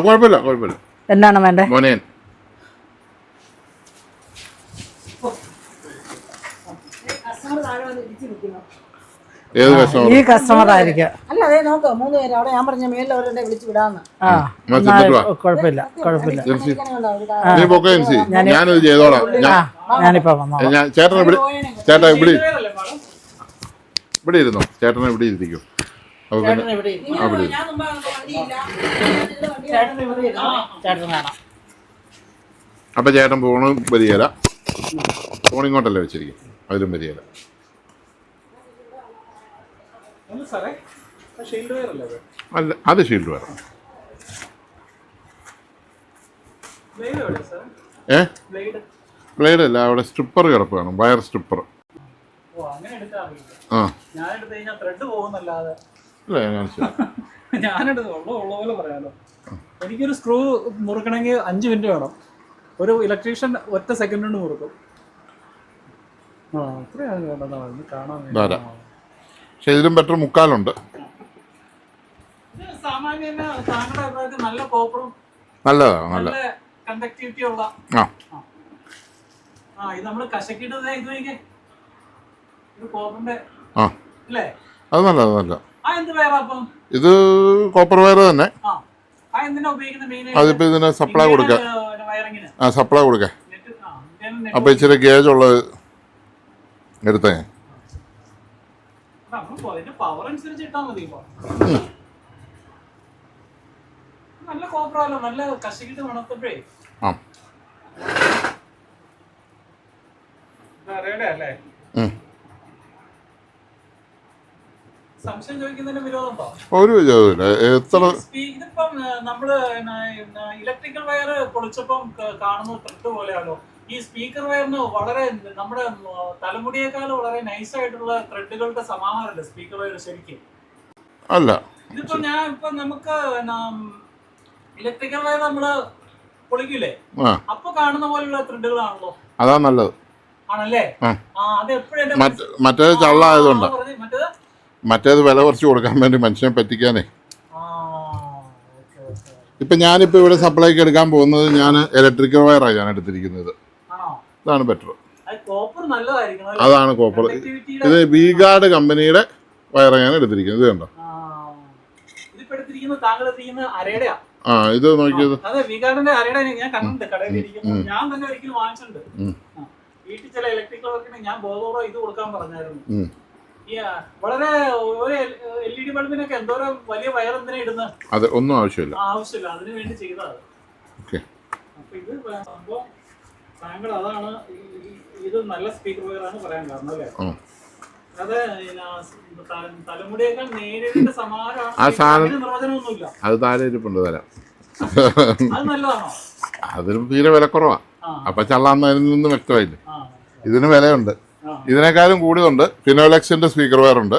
കുഴപ്പമില്ല കുഴപ്പമില്ല. എന്നാണ് വേണ്ടേ? മോനേൻ ഏത് കസ്റ്റമർ? ഈ കസ്റ്റമർ ആയിരിക്കും. അല്ല അതേ നോക്ക് 3 പേര് അവിടെ ഞാൻ പറഞ്ഞ മേലിൽ അവരുടെ വിളിച്ച് വിടാന്ന്. കുഴപ്പമില്ല കുഴപ്പമില്ല. നീ പൊക്കെ ഞാനിത് ചെയ്തോളാം. ഞാനിപ്പോ വന്നോളാം. ചേട്ടൻ ചേട്ടാ ഇവിടെ ഇരുന്നോ, ചേട്ടനെ ഇവിടെ ഇരുത്തിക്കും. അപ്പൊ പിന്നെ അവിടെ അപ്പൊ ചേട്ടൻ ഫോണും വരികയില്ല. ഫോൺ ഇങ്ങോട്ടല്ലേ വെച്ചിരിക്കും, അതിലും വരികയില്ല. അല്ല അത് ഷീൽഡ് വേറെ. ബ്ലേഡ് അല്ല, അവിടെ സ്ട്രിപ്പർ കിടപ്പ് വേണം, വയർ സ്ട്രിപ്പർ. ആ എനിക്കൊരു സ്ക്രൂ മുറുക്കണമെങ്കിൽ 5 മിനിറ്റ് വേണം. ഒരു ഇലക്ട്രീഷ്യൻ ഒറ്റ സെക്കൻഡ് കൊണ്ട് മുറുക്കും. പക്ഷെ ഇതിലും ബെറ്റർ മുക്കാലുണ്ട്. നല്ല കോപ്പറും നല്ലതാണ്, നല്ല കണ്ടക്ടിവിറ്റി ഉള്ള. ഇത് നമ്മള് കശക്കിട്ട് കോപ്പറിന്റെ അല്ലേ? അത് നല്ല നല്ല. ഇത് കോപ്പർ വയർ തന്നെ. അതിപ്പോ ഇതിന് സപ്ലൈ കൊടുക്കാം. സപ്ലൈ കൊടുക്കാം. അപ്പൊ ഇച്ചിരി ഗേജ് ഉള്ളത് എടുത്തേ. പവർ അനുസരിച്ച് ഇട്ടാ മതി. നല്ല കോപ്പറല്ലോ, നല്ല കശക്കിട്ട് മണത്തപ്പോഴേ. അല്ലേ? സംശയം ചോദിക്കുന്നതിന് വിരോധമുണ്ടോ? ഒരു വിരോധമില്ല. ഇതിപ്പം നമ്മള് ഇലക്ട്രിക്കൽ വയർ പൊളിച്ചപ്പം കാണുന്ന ത്രെഡ് പോലെയാണോ ഈ സ്പീക്കർ വയറിന്? വളരെ നമ്മുടെ തലമുടിയേക്കാൾ വളരെ നൈസായിട്ടുള്ള ത്രെഡുകളുടെ സമാഹാരമല്ലേ സ്പീക്കർ വയർ ശരിക്കും? അല്ല, ഇതിപ്പോ നമുക്ക് ഇലക്ട്രിക്കൽ വയർ നമ്മള് പൊളിക്കില്ലേ, അപ്പൊ കാണുന്ന പോലെയുള്ള ത്രെഡുകളാണല്ലോ. അതാ നല്ലത്. ആണല്ലേ? മറ്റേത് ചള്ളായതുകൊണ്ടാ. മറ്റേത് വില കുറച്ച് കൊടുക്കാൻ വേണ്ടി മനുഷ്യനെ പറ്റിക്കാനേ. ഇപ്പൊ ഞാനിപ്പോ ഇവിടെ സപ്ലൈക്ക് എടുക്കാൻ പോകുന്നത് ഞാൻ ഇലക്ട്രിക്കൽ വയറാണ് ഞാൻ എടുത്തിരിക്കുന്നത്. ഇതാണ് ബെറ്റർ. അതാണ് കോപ്പർ. ഇത് വി-ഗാർഡ് കമ്പനിയുടെ വയറാണ് ഞാൻ എടുത്തിരിക്കുന്നത്. ഇത് കണ്ടോ? ഇത് നോക്കിയത് അതെ, ഒന്നും ആവശ്യമില്ല. അതിനു വേണ്ടി ചെയ്തതാണ്. അതാണ് ഇത് നല്ല സ്പീക്കർ വയറാണ് പറയാൻ കാരണം അല്ലേ? അത് തലമുടിയേക്കാൾ നേരിട്ട് സമാനമാണ്. അത് താഴെ ഇരിപ്പുണ്ട്, തരാം. അത് നല്ലതാണോ? അതിന് തീരെ വില കുറവാ. അപ്പൊ ചള്ളാന്ന് അതിൽ നിന്ന് വ്യക്തമായില്ലേ. ഇതിന് വിലയുണ്ട്, ഇതിനേക്കാളും കൂടിയതുണ്ട്. ഫിനോലെക്സിന്റെ സ്പീക്കർ വയർ ഉണ്ട്.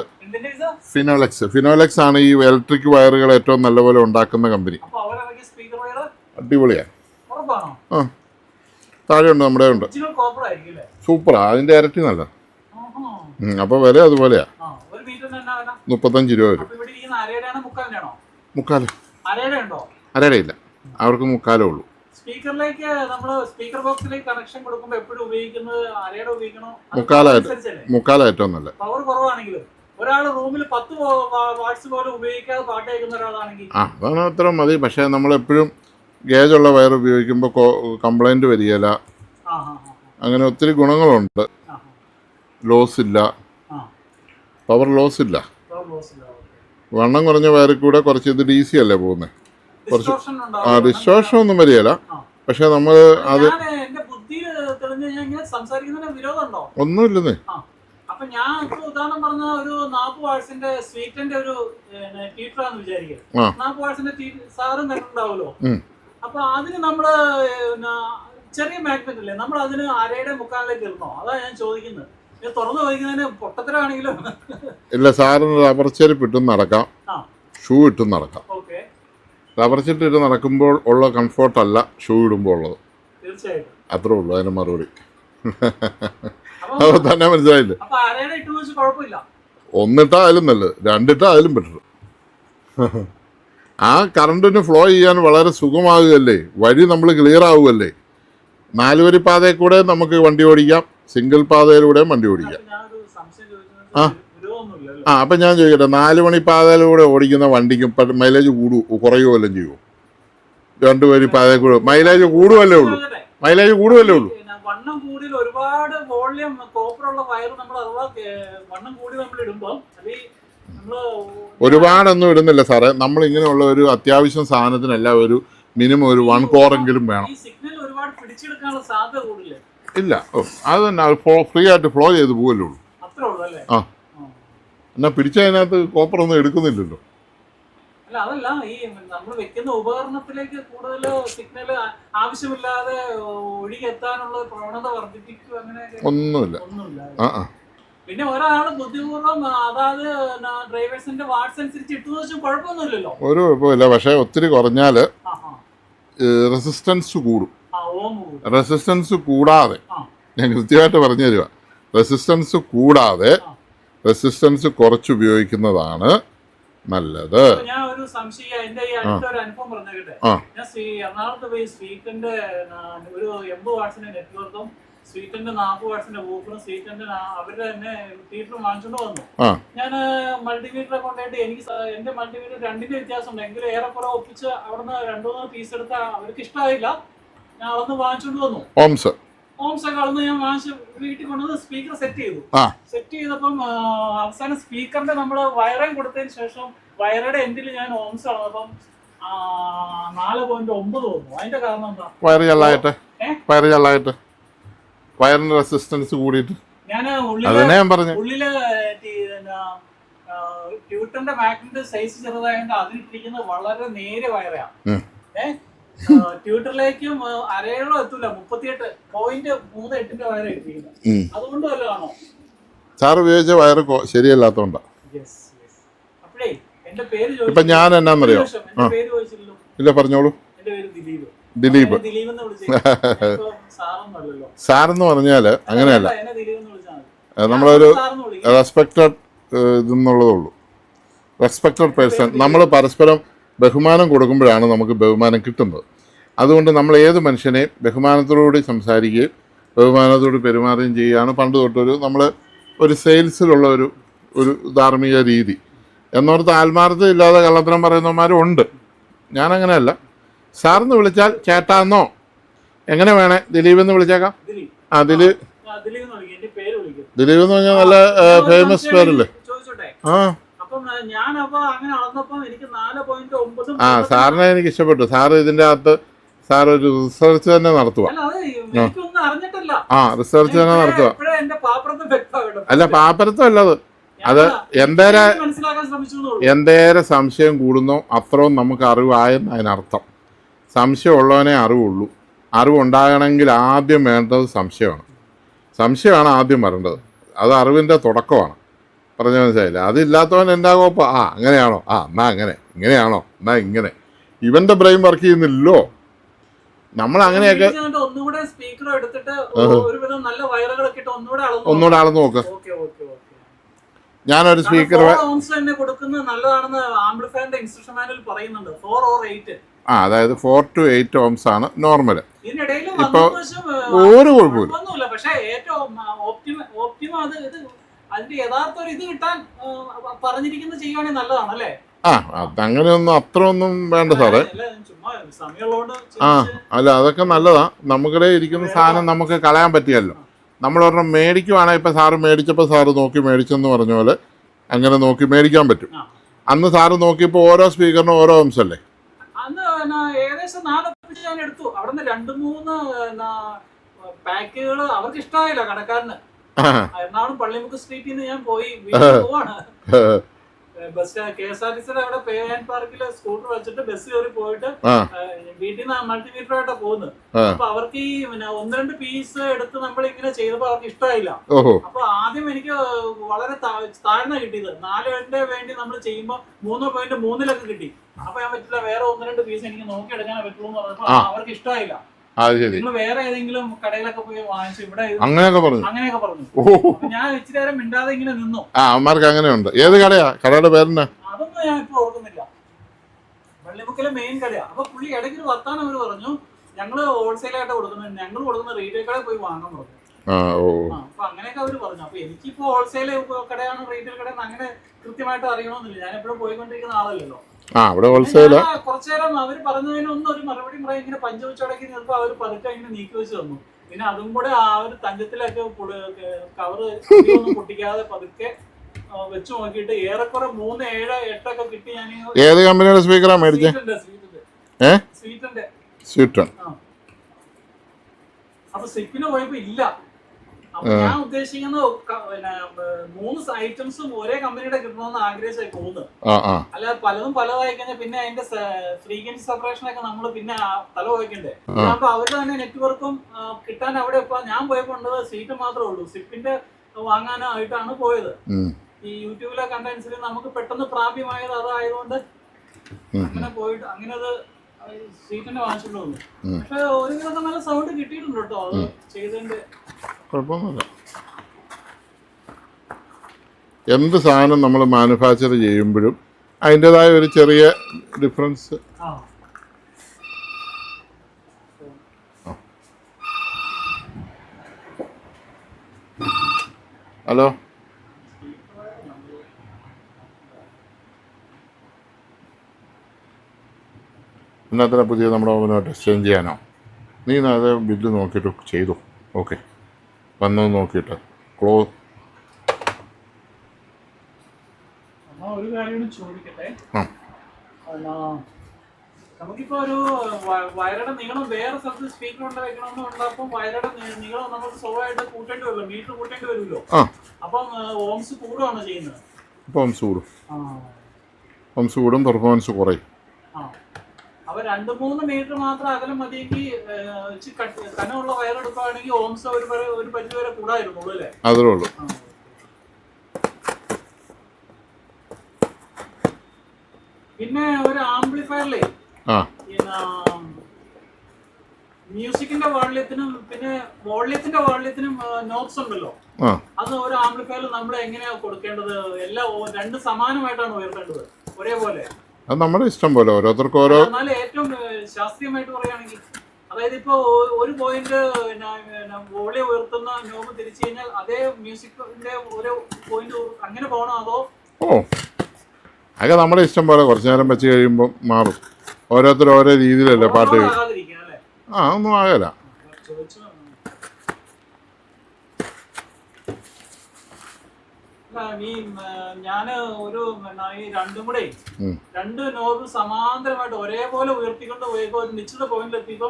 ഫിനോലെക്സ് ആണ് ഈ ഇലക്ട്രിക് വയറുകൾ ഏറ്റവും നല്ലപോലെ ഉണ്ടാക്കുന്ന കമ്പനി. അടിപൊളിയാ. താഴെ ഉണ്ട്, നമ്മുടെ ഉണ്ട്. സൂപ്പറാ, അതിന്റെ ഇരട്ടി നല്ല. അപ്പൊ വില അതുപോലെയാ. 35 രൂപ വരും. മുക്കാല് അരയില്ല, അവർക്ക് മുക്കാലേ ഉള്ളൂ. സ്പീക്കറിലേക്ക് നമ്മള് സ്പീക്കർ ബോക്സിലേക്ക് കണക്ഷൻ കൊടുക്കുമ്പോൾ എപ്പോഴും ഉപയോഗിക്കുന്നത് അരയുടെ ഉപയോഗിക്കണോ? മുക്കാല ഏറ്റവും നല്ല. പവർ കുറവാണെങ്കിലും ഒരാൾ റൂമിൽ 10 വാട്ട്സ് പോലും ഉപയോഗിക്കാതെ പാട്ട് കേൾക്കുന്ന ഒരാളാണെങ്കിൽ അതാണ് അത്ര മതി. പക്ഷെ നമ്മൾ എപ്പോഴും ഗേജുള്ള വയർ ഉപയോഗിക്കുമ്പോൾ കംപ്ലൈന്റ് വരികയില്ല. അങ്ങനെ ഒത്തിരി ഗുണങ്ങളുണ്ട്. ലോസ് ഇല്ല, പവർ ലോസ് ഇല്ല. വണ്ണം കുറഞ്ഞ വയറിൽ കൂടെ കുറച്ച് ഇത് DC അല്ലേ പോകുന്നത്. കുറച്ച് ഡിസ്റ്റോർഷൻ ഒന്നും വരികയില്ല. പക്ഷെ നമ്മൾ അത് ഒന്നുമില്ലെന്നേ. അപ്പൊ ഞാൻ ഉദാഹരണം പറഞ്ഞ ഒരു 40 വാട്ട്സിന്റെ സ്വീറ്റിന്റെ ഒരു ഹീറ്ററാന്ന് വിചാരിക്കുക. 40 വാട്ട്സിന്റെ സാറും കണ്ടിട്ടുണ്ടാവുമല്ലോ. അപ്പൊ അതിന് നമ്മള് ചെറിയ മാഗ്നറ്റ് അല്ലേ, നമ്മൾ അതിന് അരയുടെ മുക്കാലിലേക്ക് ഇടണോ? അതാ ഞാൻ ചോദിക്കുന്നത്. തുറന്നു ചോദിക്കുന്നതിന് പൊട്ടത്തരാണെങ്കിലും. ഇല്ല, സാറിന് റബ്ബർ ചെരുപ്പ് ഇട്ടും നടക്കാം, ഷൂ ഇട്ടും നടക്കാം. റബ്ബർ ചെരുപ്പ് ഇട്ട് നടക്കുമ്പോൾ ഉള്ള കംഫോർട്ടല്ല ഷൂ ഇടുമ്പോൾ ഉള്ളത്. തീർച്ചയായിട്ടും അത്രേ ഉള്ളൂ അതിന് മറുപടി. അത് തന്നെ മനസ്സിലായില്ലേ? ഒന്നിട്ടാ അതിലും നല്ലത്, രണ്ടിട്ടാ അതിലും ബെറ്റർ. ആ കറണ്ടിന് ഫ്ലോ ചെയ്യാൻ വളരെ സുഖമാകുകയല്ലേ, വഴി നമ്മൾ ക്ലിയർ ആവുകയല്ലേ. 4 വരി പാതയിൽ കൂടെ നമുക്ക് വണ്ടി ഓടിക്കാം, സിംഗിൾ പാതയിലൂടെയും വണ്ടി ഓടിക്കാം. ഞാനൊരു സംശയം ചോദിക്കുന്നത് ആ. ഗുരുവൊന്നുമില്ലല്ലോ. അപ്പം ഞാൻ ചോദിക്കട്ടെ, 4 മണി പാതയിലൂടെ ഓടിക്കുന്ന വണ്ടിക്ക് മൈലേജ് കുറയുമോ വല്ലതും ചെയ്യുമോ? 2 വരി പാതയിൽ കൂടെ മൈലേജ് കൂടുമല്ലേ ഉള്ളൂ, മൈലേജ് കൂടുമല്ലേ ഉള്ളൂ. പിന്നെ വണ്ണം കൂടി ഒരുപാട് വോളിയം കോപ്പറുള്ള വയർ നമ്മൾ അഥവാ വണ്ണം കൂടി നമ്മൾ ഇടുമ്പോൾ അത് നമ്മള് ഒരുപാടൊന്നും ഇടുന്നില്ല സാറേ. നമ്മൾ ഇങ്ങനെയുള്ള ഒരു അത്യാവശ്യം സാധനത്തിനെല്ലാം ഒരു മിനിമം ഒരു 1 കോറെങ്കിലും വേണം. ഈ സിഗ്നൽ ഒരുപാട് പിടിച്ചെടുക്കാനുള്ള സാധ്യത കൂടില്ലേ? ഇല്ല, അത് തന്നെ ഫ്രീ ആയിട്ട് ഫ്ലോ ചെയ്ത് പോകല്ലേ ഉള്ളൂ. അത്രേ ഉള്ളൂ അല്ലേ? ആ, എന്നാൽ പിടിച്ചതിനകത്ത് കോപ്പറൊന്നും എടുക്കുന്നില്ലല്ലോ. അല്ല അതല്ല, ഈ നമ്മൾ വെക്കുന്ന ഉപകരണത്തിലേക്ക് കൂടുതൽ സിഗ്നൽ ആവശ്യമില്ലാതെ ഒഴുകിയെത്താനുള്ള പ്രവണത വർദ്ധിപ്പിക്കുക അങ്ങനെയൊക്കെ ഒന്നുമില്ല. ഒന്നുമില്ല. ആ. പിന്നെ ഒരാൾ ബുദ്ധിപൂർവ്വം അതായത് ഡ്രൈവേഴ്സിന്റെ വാട്സ് അനുസരിച്ച് ഇട്ടു വെച്ചും കുഴപ്പമൊന്നുമില്ലല്ലോ. ഒരു കുഴപ്പമില്ല. പക്ഷേ ഒത്തിരി കുറഞ്ഞാൽ ആ, ആ. റെസിസ്റ്റൻസ് കൂടും. ആ, ഓം കൂടും. റെസിസ്റ്റൻസ് കൂടാതെ, ആ. ഞാൻ കൃത്യമായിട്ട് പറഞ്ഞു തരിക, റെസിസ്റ്റൻസ് കൂടാതെ റെസിസ്റ്റൻസ് കുറച്ചുപയോഗിക്കുന്നതാണ് നല്ലത്. അപ്പൊ ഞാൻ ഒരു സംശയം, എന്റെ ഈ അടുത്തൊരു അനുഭവം പറഞ്ഞേക്കട്ടെ. ആ. ഞാൻ എറണാകുളത്ത് പോയി സ്വീറ്റിന്റെ ഒരു 80 വാട്സിന്റെ നെറ്റ്വർക്കും സ്വീറ്റിന്റെ 40 വാട്സിന്റെ വൂഫറും സ്വീറ്റിന്റെ അവരുടെ തന്നെ തീറ്ററും വാങ്ങിച്ചോണ്ട് വന്നു. ആ. ഞാൻ മൾട്ടിമീറ്ററെ കൊണ്ടായിട്ട് എനിക്ക് എന്റെ മൾട്ടിമീറ്റർ 2ന്റെ വ്യത്യാസമുണ്ട്. എങ്കിലും ഏറെക്കുറെ ഒപ്പിച്ച് അവിടുന്ന് 2-3 പീസ് എടുത്ത അവർക്ക് ഇഷ്ടമായില്ല. ഞാൻ അളന്ന് വാങ്ങിച്ചോണ്ട് വന്നു. ഓംസ് ഒക്കെ അളന്ന് ഞാൻ വാങ്ങിച്ച് വീട്ടിൽ കൊണ്ടുവന്ന് സ്പീക്കർ സെറ്റ് ചെയ്തു. സെറ്റ് ചെയ്തപ്പം അവസാനം സ്പീക്കറിന്റെ നമ്മൾ വയറേം കൊടുത്തതിന് ശേഷം വയറുടെ എൻഡിൽ ഞാൻ ഓംസ് അളന്നപ്പം 4.9 വന്നു. അതിന്റെ കാരണം എന്താ? വയറിന്റെ റെസിസ്റ്റൻസ് കൂടിയിട്ട് ഞാൻ ഉള്ളില് ട്യൂട്ടറിന്റെ മാഗ്നറ്റ് സൈസ് ചെറുതായതുകൊണ്ട് അതിലിട്ടിരിക്കുന്നത് വളരെ നേരെ വയറാണ്. ട്യൂട്ടറിലേക്കും അരയോളം എത്തൂല, 38.38 വയറ് ഇട്ടിരിക്കുന്നത്. അതുകൊണ്ട് വല്ലതാണോ സാർ ഉപയോഗിച്ച വയറ് ശരിയല്ലാത്തോണ്ടാ? അപ്പോഴേ എന്റെ പേര് ഇപ്പൊ ഞാൻ എന്നാന്നറിയോ? എന്റെ പേര് ചോദിച്ചില്ലല്ലോ. ഇല്ല, പറഞ്ഞോളൂ. എന്റെ പേര് ദിലീപ്. ദിലീപ് എന്ന് വിളിച്ചു. സാറൊന്നുമല്ലല്ലോ. സാറെന്ന് പറഞ്ഞാല് അങ്ങനെയല്ല, എന്നെ ദിലീപ് എന്ന് വിളിച്ചാൽ മതി. നമ്മളൊരു റെസ്പെക്റ്റഡ് ഇതെന്നുള്ളതേ ഉള്ളൂ. Respected person. നമ്മൾ പരസ്പരം ബഹുമാനം കൊടുക്കുമ്പോഴാണ് നമുക്ക് ബഹുമാനം കിട്ടുന്നത്. അതുകൊണ്ട് നമ്മൾ ഏത് മനുഷ്യനെയും ബഹുമാനത്തോടുകൂടി സംസാരിക്കുകയും ബഹുമാനത്തോട് പെരുമാറുകയും ചെയ്യുകയാണ് പണ്ട് തൊട്ടൊരു നമ്മൾ ഒരു സെയിൽസിലുള്ള ഒരു ധാർമ്മിക രീതി. എന്നോർത്ത് ആത്മാർത്ഥത ഇല്ലാതെ കള്ളത്തരം പറയുന്നവന്മാരും ഉണ്ട്. ഞാനങ്ങനെയല്ല. സാറിന്ന് വിളിച്ചാൽ ചേട്ടാന്നോ എങ്ങനെ വേണേ ദിലീപ് എന്ന് വിളിച്ചേക്കാം. ആ, ദിലീപ് എന്ന് പറഞ്ഞാൽ നല്ല ഫേമസ് പേരല്ലേ? ആ ആ, സാറിനെ എനിക്ക് ഇഷ്ടപ്പെട്ടു. സാറ് ഇതിൻ്റെ അകത്ത് സാർ ഒരു റിസർച്ച് തന്നെ നടത്തുക. ആ, റിസർച്ച് തന്നെ നടത്തുക. അല്ല, പാപ്പരത്വം അല്ലത്. അത് എന്തേരെ സംശയം കൂടുന്നോ അത്രയും നമുക്ക് അറിവായെന്ന് അതിനർത്ഥം. സംശയമുള്ളവനെ അറിവുള്ളൂ. അറിവുണ്ടാകണമെങ്കിൽ ആദ്യം വേണ്ടത് സംശയമാണ് ആദ്യം വരേണ്ടത്. അത് അറിവിൻ്റെ തുടക്കമാണ്. പറഞ്ഞ മനസ്സിലായില്ല? അതില്ലാത്തവൻ എന്താ കോപ്പം? ആ, അങ്ങനെയാണോ? ആ, എന്നാ അങ്ങനെ. ഇങ്ങനെയാണോ? എന്നാ ഇങ്ങനെ. ഇവന്റെ ബ്രെയിൻ വർക്ക് ചെയ്യുന്നില്ലല്ലോ. നമ്മൾ അങ്ങനെയൊക്കെ ഒന്നുകൂടെ അളന്ന് നോക്ക്. ഞാനൊരു സ്പീക്കർ ആ, അതായത് 4 to 8 ഓംസ് ആണ് നോർമൽ. ഇപ്പൊ ഒരു കുഴപ്പമില്ല. ആ, അതങ്ങനെയൊന്നും അത്രയൊന്നും വേണ്ട സാറേ. ആ, അല്ല, അതൊക്കെ നല്ലതാ. നമുക്കിടെ ഇരിക്കുന്ന സാധനം നമുക്ക് കളയാൻ പറ്റിയല്ലോ. നമ്മളൊരെണ്ണം മേടിക്കുവാണെങ്കിൽ ഇപ്പം സാറ് മേടിച്ചപ്പോൾ സാറ് നോക്കി മേടിച്ചെന്ന് പറഞ്ഞ പോലെ അങ്ങനെ നോക്കി മേടിക്കാൻ പറ്റും. അന്ന് സാറ് നോക്കിയപ്പോൾ ഓരോ സ്പീക്കറിനും ഓരോ ഓംസ് അല്ലേ? ഏകദേശം 4 ഞാൻ എടുത്തു. അവിടെ 2-3 പാക്കുകൾ അവർക്ക് ഇഷ്ടമായില്ല കടക്കാരന്. എറണാകുളം പള്ളിമുക്ക് സ്ട്രീറ്റിൽ നിന്ന് ഞാൻ പോയി പോവാണ്. ബസ് KSRTCയുടെ അവിടെ പേ ആൻഡ് പാർക്കില് സ്കൂട്ടർ വെച്ചിട്ട് ബസ് കയറി പോയിട്ട് വീട്ടിൽ നിന്ന് മൾട്ടിമീറ്ററായിട്ടാണ് പോകുന്നത്. അപ്പൊ അവർക്ക് ഈ 1-2 പീസ് എടുത്ത് നമ്മൾ ഇങ്ങനെ ചെയ്തപ്പോ അവർക്ക് ഇഷ്ടമായില്ല. അപ്പൊ ആദ്യം എനിക്ക് വളരെ താഴ്ന്ന കിട്ടിയത് 4 വേണ്ടി നമ്മൾ ചെയ്യുമ്പോ 3.3 കിട്ടി. അപ്പൊ ഞാൻ പറ്റില്ല, വേറെ 1-2 പീസ് എനിക്ക് നോക്കിയെടുക്കാനേ പറ്റുള്ളൂ എന്ന് പറഞ്ഞപ്പോ അവർക്ക് ഇഷ്ടമായില്ല. നിങ്ങൾ വേറെ ഏതെങ്കിലും കടയിലൊക്കെ പോയി വാങ്ങിച്ചു ഇവിടെ അങ്ങനെയൊക്കെ പറഞ്ഞു. ഞാൻ ഇച്ചിരി നേരം മിണ്ടാതെ ഇങ്ങനെ നിന്നു. ആ, അമ്മമാർക്ക് അങ്ങനെയുണ്ട്. ഏത് കടയാ? കടയുടെ പേരെന്നാ? അതൊന്നും ഞാൻ ഇപ്പൊ ഓർക്കുന്നില്ല. പള്ളിമുക്കിലെ മെയിൻ കടയാണ്. അപ്പൊ പുള്ളി ഇടയ്ക്ക് ഒരു വർത്താനം അവര് പറഞ്ഞു, ഞങ്ങള് ഹോൾസെയിലായിട്ട് കൊടുക്കുന്നത്, ഞങ്ങൾ കൊടുക്കുന്ന റീറ്റെയിൽ കടയിൽ പോയി വാങ്ങാൻ പറഞ്ഞു. അപ്പൊ അങ്ങനെയൊക്കെ അവര് പറഞ്ഞു. അപ്പൊ എനിക്കിപ്പോ ഹോൾസെയിൽ കടയാണ് റീറ്റെയിൽ കടയെന്ന് അങ്ങനെ കൃത്യമായിട്ട് അറിയണമെന്നില്ല, ഞാൻ എപ്പോഴും പോയിക്കൊണ്ടിരിക്കുന്ന ആളല്ലല്ലോ. കുറച്ചു നേരം അവര് പറഞ്ഞതിനൊന്നും ഒരു മറുപടി പറയാൻ ഇങ്ങനെ പഞ്ചവച്ചടക്കി നിർത്തുമ്പോൾ അവര് പതുക്കെ ഇങ്ങനെ നീക്കി വെച്ച് തന്നു. പിന്നെ അതും കൂടെ ആ ഒരു തഞ്ചത്തിലൊക്കെ കവറ് പൊട്ടിക്കാതെ പതുക്കെ വെച്ച് നോക്കിയിട്ട് ഏറെക്കുറെ 3, 7, 8 ഒക്കെ കിട്ടി. ഞാൻ ഏത് കമ്പനിയുടെ സ്പീക്കറാ മേടിച്ചത്? സ്വീറ്റന്റെ. സ്വീറ്റൻ. അപ്പൊ സിപ്പിന് പോയപ്പോ ഇല്ല. അപ്പൊ ഞാൻ ഉദ്ദേശിക്കുന്നത് 3 ഐറ്റംസും ഒരേ കമ്പനിയുടെ കിട്ടണമെന്ന് ആഗ്രഹിച്ചായി പോകുന്നത്. അല്ല പലതും പലതായി കഴിഞ്ഞാൽ പിന്നെ അതിന്റെ ഫ്രീക്വൻസി സെപ്പറേഷൻ ഒക്കെ നമ്മൾ പിന്നെ തല വഹിക്കണ്ടേ. അപ്പൊ അവരുടെ തന്നെ നെറ്റ്വർക്കും കിട്ടാൻ അവിടെ ഇപ്പൊ ഞാൻ പോയപ്പോ ഉള്ളത് സീറ്റ് മാത്രമേ ഉള്ളൂ. സിപ്പിന്റെ വാങ്ങാനായിട്ടാണ് പോയത്. ഈ യൂട്യൂബിലെ കണ്ടൻസിൽ നമുക്ക് പെട്ടെന്ന് പ്രാപ്യമായത് അതായതുകൊണ്ട് അങ്ങനെ പോയിട്ട് അങ്ങനെ അത് സീറ്റിന്റെ വാങ്ങിച്ചിട്ട് വന്നു. പക്ഷെ ഒരുവിധം നല്ല സൗണ്ട് കിട്ടിയിട്ടുണ്ട് കേട്ടോ അത് ചെയ്തതിന്റെ. കുഴപ്പമൊന്നുമില്ല. എന്ത് സാധനം നമ്മൾ മാനുഫാക്ചർ ചെയ്യുമ്പോഴും അതിൻ്റെതായ ഒരു ചെറിയ ഡിഫറൻസ്. ഹലോ, ഇന്നത്തെ പുതിയ നമ്മുടെ ഓവനുമായിട്ട് എക്സ്ചേഞ്ച് ചെയ്യാനോ? നീ അത് ബില്ല് നോക്കിയിട്ട് ചെയ്തു. ഓക്കെ, വന്നത് നോക്കിയിട്ട് ക്ലോസ്. ഒരു കാര്യം ചോദിക്കട്ടെ, നമുക്കിപ്പോ ഒരു വയറുടെ നീളം വേറെ സ്ഥലത്ത് സ്പീക്കർ കൊണ്ട് വെക്കണമെന്നുണ്ട്. അപ്പം വയറുടെ നീളം നമുക്ക് സ്വാഭാവികമായിട്ട് കൂട്ടേണ്ടി വരുമല്ലോ, മീറ്റർ കൂട്ടേണ്ടി വരുമല്ലോ. അപ്പം ഓംസ് കൂടുകയാണോ ചെയ്യുന്നത്? ഓംസ് കൂടും, ഓംസ് കൂടും, പെർഫോമൻസ് കുറയും. അപ്പൊ 2-3 മീറ്റർ മാത്രം അകലം മതിയെങ്കിൽ കനമുള്ള വയർ എടുക്കുകയാണെങ്കിൽ ഓംസ് ഒരു പരിധി വരെ കൂടായിരുന്നുള്ളൂ അല്ലേ? അതേ ഉള്ളൂ. പിന്നെ ഒരു ആംപ്ലിഫയറിലെ മ്യൂസിക്കിന്റെ വാള്യത്തിനും പിന്നെ വോള്യത്തിന്റെ വാള്യത്തിനും നോബ്സ് ഉണ്ടല്ലോ. അത് ഒരു ആംപ്ലിഫയറിൽ നമ്മൾ എങ്ങനെയാ കൊടുക്കേണ്ടത്? എല്ലാം 2 സമാനമായിട്ടാണ് ഉയർത്തേണ്ടത്, ഒരേപോലെ? അത് നമ്മുടെ ഇഷ്ടം പോലെ, ഓരോരുത്തർക്കും ഓരോ. എന്നാലും ഏറ്റവും ശാസ്ത്രീയമായിട്ട് പറയുകയാണെങ്കിൽ, അതായത് ഇപ്പൊ ഒരു പോയിന്റ് വോളിയം ഉയർത്തുന്ന നോബ് തിരിച്ചു കഴിഞ്ഞാൽ അതേ മ്യൂസിക്കിന്റെ ഓരോ പോയിന്റ് അങ്ങനെ പോകണോ അതോ? അതൊക്കെ നമ്മുടെ ഇഷ്ടം പോലെ. കുറച്ചു നേരം വെച്ച് കഴിയുമ്പോൾ മാറും. ഓരോരുത്തർ ഓരോ രീതിയിലല്ലേ പാട്ട്. ഒന്നും ആകല. ഞാന് ഒരു ഈ രണ്ടും കൂടെ 2 നോബ് സമാന്തരമായിട്ട് ഒരേപോലെ ഉയർത്തിക്കൊണ്ട് പോയപ്പോ ഒരു നിശ്ചിത പോയിന്റിൽ എത്തിയപ്പോ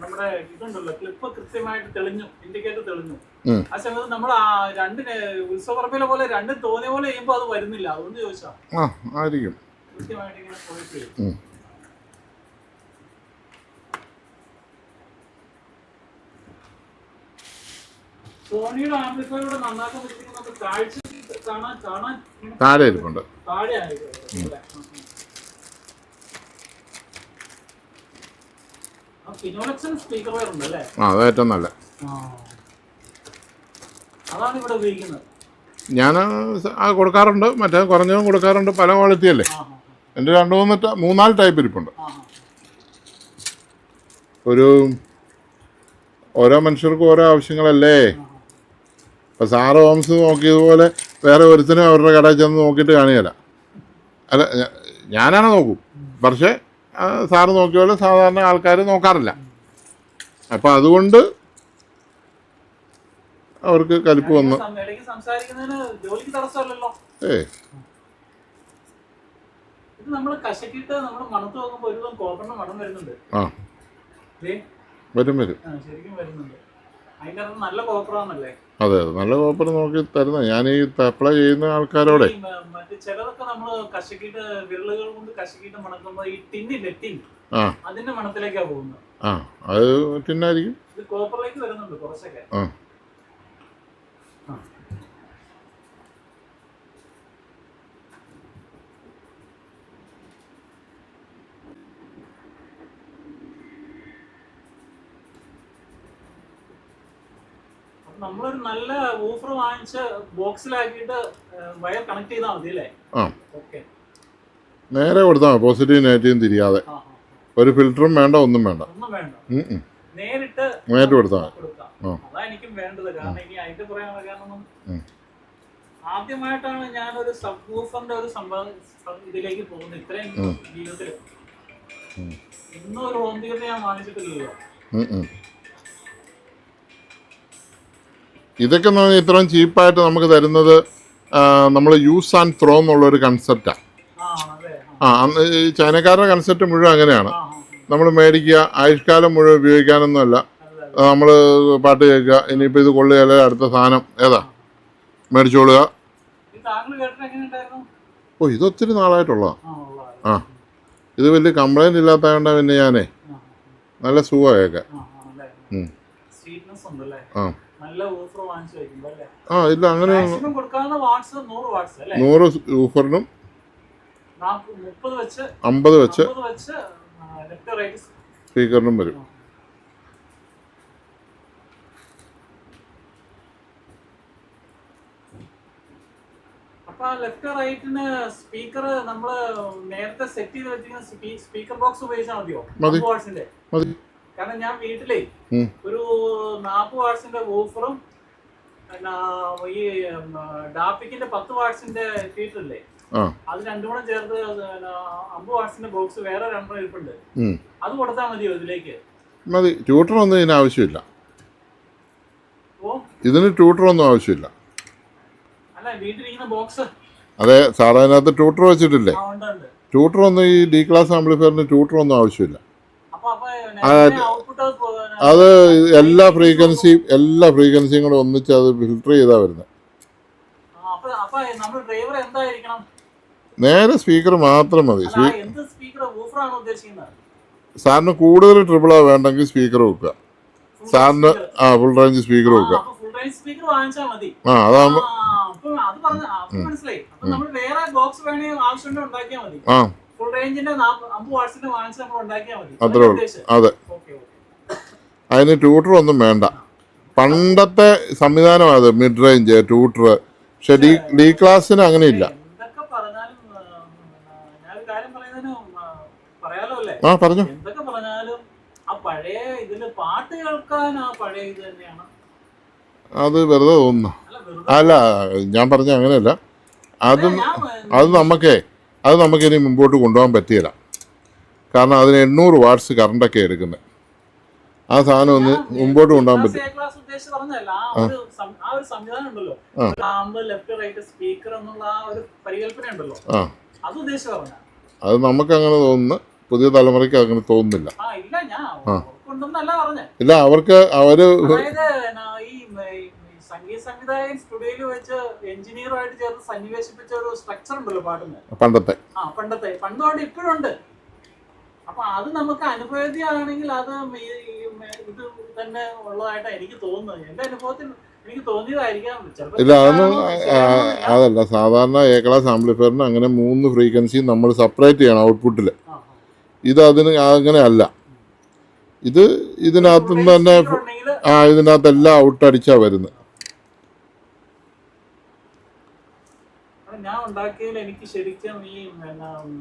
നമ്മുടെ ഇതുണ്ടല്ലോ ക്ലിപ്പ് കൃത്യമായിട്ട് തെളിഞ്ഞു, ഇൻഡിക്കേറ്റർ തെളിഞ്ഞു. ആ സമയത്ത് നമ്മൾ 2 ഉത്സവപ്പറമ്പിലെ പോലെ 2 തോന്നിയ പോലെ ചെയ്യുമ്പോ അത് വരുന്നില്ല. അതുകൊണ്ട് ചോദിച്ചാ കൃത്യമായിട്ട് ഇങ്ങനെ പോയിട്ട്. സോണിയുടെ ആംപ്ലിഫയറോട് നന്നാക്കാൻ പറ്റുന്ന കാഴ്ച കാണാൻ താഴെ ഇരിപ്പുണ്ട്. താഴെ സ്പീക്കർ വയർ ഉണ്ട് അല്ലേ? അത് ഏറ്റവും നല്ല. അതാണ് ഇവിടെ ഉപയോഗിക്കുന്നത്. ഞാൻ കൊടുക്കാറുണ്ട്, മറ്റേ കുറഞ്ഞതും കൊടുക്കാറുണ്ട്. പല ക്വാളിറ്റി അല്ലേ. എൻ്റെ 2-3-4 ടൈപ്പ് ഇരിപ്പുണ്ട്. ഓരോ മനുഷ്യർക്കും ഓരോ ആവശ്യങ്ങളല്ലേ. അപ്പോൾ സാറ് ഹോംസ് നോക്കിയതുപോലെ വേറെ ഒരുത്തിനും അവരുടെ കടയിൽ ചെന്ന് നോക്കിയിട്ട് കാണുകയില്ല. അല്ല, ഞാനാണ് നോക്കും, പക്ഷേ സാറ് നോക്കിയ പോലെ സാധാരണ ആൾക്കാർ നോക്കാറില്ല. അപ്പം അതുകൊണ്ട് അവർക്ക് കലിപ്പ് വന്നു. വരും. അതെ, നല്ല കോപ്പർ നോക്കി തരുന്ന. ഞാൻ ഈ അപ്ലൈ ചെയ്യുന്ന ആൾക്കാരോടെ ചിലതൊക്കെ നമ്മൾ കശക്കിട്ട് വിരലുകൾ കൊണ്ട് കശക്കിട്ട് മണക്കുമ്പോ ഈ ടിന്നില്ലേ, ടിൻ, അതിന്റെ മണത്തിലേക്കാ പോകുന്നത്. അത് ടിന്നായിരിക്കും. ഇത് കോപ്പറിലേക്ക് വരുന്നുണ്ട് കുറച്ചൊക്കെ. നമ്മളൊരു നല്ല വൂഫർ വാങ്ങിച്ച് ബോക്സിലാക്കിയിട്ട് വയർ കണക്ട് ചെയ്താൽ മതി അല്ലേ? ഓക്കെ. നേരെ കൊടുത്താൽ മതി, പോസിറ്റീവ് നെഗറ്റീവും തിരിയാതെ. ആ, ആ. ഒരു ഫിൽറ്ററും വേണ്ട, ഒന്നും വേണ്ട. ഒന്നും വേണ്ട, ഉം, ഉം. നേരിട്ട് നേരിട്ട് കൊടുത്താൽ മതി. കൊടുക്കാം. ആ. അതാ എനിക്കും വേണ്ടത്. കാരണം ഇനി അതിന്റെ പുറകെ നടക്കാനൊന്നും. ഉം. ആദ്യമായിട്ടാണ് ഞാനൊരു സബ് വൂഫറിന്റെ ഒരു സംഭവം ഇതിലേക്ക് പോകുന്നത് ഇത്രയും ജീവിതത്തിൽ. ഇന്നും ഒരു ഹോം തിയേറ്റർ ഞാൻ വാങ്ങിച്ചിട്ടില്ലല്ലോ. ഉം, ഉം. ഇതൊക്കെ എന്ന് പറഞ്ഞാൽ ഇത്രയും ചീപ്പായിട്ട് നമുക്ക് തരുന്നത് നമ്മൾ യൂസ് ആൻഡ് ത്രോ എന്നുള്ളൊരു കൺസെപ്റ്റാണ്. ആ, അതെ. അന്ന് ഈ ചൈനക്കാരുടെ കൺസെപ്റ്റ് മുഴുവൻ അങ്ങനെയാണ്. ആ, നമ്മൾ മേടിക്കുക, ആയുഷ്കാലം മുഴുവൻ ഉപയോഗിക്കാനൊന്നുമല്ല. നമ്മൾ പാട്ട് കേൾക്കുക, ഇനിയിപ്പോൾ ഇത് കൊള്ളുകയല്ല, അടുത്ത സാധനം ഏതാ മേടിച്ചോളുക. ഈ താങ്കൾ കേട്ടിട്ട് എങ്ങനെയുണ്ടായിരുന്നു? ഓ, ഇതൊത്തിരി നാളായിട്ടുള്ളതാണ്. ആ, ഉള്ളതാ. ആ, ഇത് വലിയ കംപ്ലൈൻറ്റ് ഇല്ലാത്തതുകൊണ്ട് പിന്നെ ഞാനേ നല്ല സുഖമാണ് കേൾക്കാൻ. സ്വീറ്റ്നെസ് ഉണ്ടല്ലേ? ആ നല്ല ഓഫർ വാങ്ങിച്ചു വയ്ക്കുമ്പോ അല്ലേ? ആ ഇല്ല, അങ്ങനെ മാക്സിമം കൊടുക്കാവുന്ന വാട്ട്സ് 100 വാട്ട്സ് അല്ലേ? 100 ഊഫറിനും 30 വെച്ച് 50 വെച്ച് ലെഫ്റ്റ് റൈറ്റ് സ്പീക്കറിനും വരും. അപ്പൊ ലെഫ്റ്റ് റൈറ്റിന് സ്പീക്കർ നമ്മള് നേരത്തെ സെറ്റ് ചെയ്ത് വെച്ചിരിക്കുന്ന സ്പീക്കർ ബോക്സ് ഉപയോഗിച്ചാൽ മതിയോ? മതി. 50 വാട്ട്സിന്റെ. മതി. കാരണം ഞാൻ വീട്ടിലേ ഒരു 40 വാട്ട്സിന്റെ വൂഫറും പിന്നെ ഈ ഡാപ്പിക്കിന്റെ 10 വാട്ട്സിന്റെ ട്വീറ്റർ ഇല്ലേ, അത് രണ്ടും കൂടെ ചേർത്ത് 50 വാട്ട്സിന്റെ ബോക്സ് വേറെ രണ്ടെണ്ണം ഇരിപ്പുണ്ട്. അത് കൊടുത്താൽ മതിയോ ഇതിലേക്ക്? മതി. ട്യൂട്ടറൊന്നും ഇതിന് ആവശ്യമില്ല. ഓ, ഇതിന് ട്യൂട്ടറൊന്നും ആവശ്യമില്ല. അല്ല, വീട്ടിലിരിക്കുന്ന ബോക്സ്. അതെ, സാറേ അതിനകത്ത് ട്യൂട്ടർ വെച്ചിട്ടില്ലേ? ട്യൂട്ടറൊന്നും ഈ ഡി ക്ലാസ് ആംപ്ലിഫയറിന് ട്യൂട്ടറൊന്നും ആവശ്യമില്ല. അത് എല്ലാ ഫ്രീക്വൻസിയും കൂടെ ഒന്നിച്ച് അത് ഫിൽട്ടർ ചെയ്താ വരുന്നത്. നേരെ സ്പീക്കർ മാത്രം മതി. സാറിന് കൂടുതൽ ട്രിപ്പിളാ വേണ്ടെങ്കിൽ സ്പീക്കർ വെക്കുക. സാറിന് ഫുൾ റേഞ്ച് സ്പീക്കർ വെക്കുക. ആ, അതാകുമ്പോ അത്രേ ഉള്ളൂ. അതെ, അതിന് ട്യൂട്ടർ ഒന്നും വേണ്ട. പണ്ടത്തെ സംവിധാനം അത് മിഡ് റേഞ്ച് ട്യൂട്ടർ. പക്ഷെ ഡി ക്ലാസ്സിന് അങ്ങനെയില്ല. ആ, പറഞ്ഞു. അത് വെറുതെ തോന്നുന്നു. അല്ല, ഞാൻ പറഞ്ഞ അങ്ങനെയല്ല. അത് നമുക്കിനി മുമ്പോട്ട് കൊണ്ടുപോകാൻ പറ്റിയില്ല. കാരണം അതിന് 800 വാട്ട്സ് കറണ്ടൊക്കെ എടുക്കുന്നത്. ആ സാധനം ഒന്ന് മുമ്പോട്ട് കൊണ്ടുപോകാൻ പറ്റും. അത് നമുക്ക് അങ്ങനെ തോന്നുന്നു, പുതിയ തലമുറയ്ക്ക് അങ്ങനെ തോന്നുന്നില്ല. ഇല്ല, അവർക്ക് സംഗീത സംവിധായകൻ സ്റ്റുഡിയോയിൽ വെച്ച് എഞ്ചിനീയറുമായിട്ട് ചേർന്ന് സന്നിവേശിപ്പിച്ച ഒരു സ്ട്രക്ചർ ഉണ്ടല്ലോ പാട്ടിന്, പണ്ടത്തെ പണ്ടുകൊണ്ട് ഇപ്പോഴും ഉണ്ട്. അപ്പൊ അത് നമുക്ക് അനുഭവേദ്യമാണെങ്കിൽ അത് ഇത് തന്നെ ഉള്ളതായിട്ട് എനിക്ക് തോന്നുന്നത്. എന്റെ അനുഭവത്തിൽ എനിക്ക് തോന്നിയതായിരിക്കാം. ഇല്ല, അതൊന്നും അതല്ല. സാധാരണ എ ക്ലാസ് ആംപ്ലിഫയറിന് അങ്ങനെ 3 ഫ്രീക്വൻസി നമ്മൾ സെപ്പറേറ്റ് ചെയ്യണം ഔട്ട്പുട്ടിൽ. ഇത് അതിന് അങ്ങനെ അല്ല. ഇത് ഇതിനകത്തുനിന്ന് തന്നെ ഇതിനകത്തെല്ലാം ഔട്ട് അടിച്ചാ വരുന്നത്. ഞാൻ ഉണ്ടാക്കിയതിൽ എനിക്ക് ശരിക്കും ഈ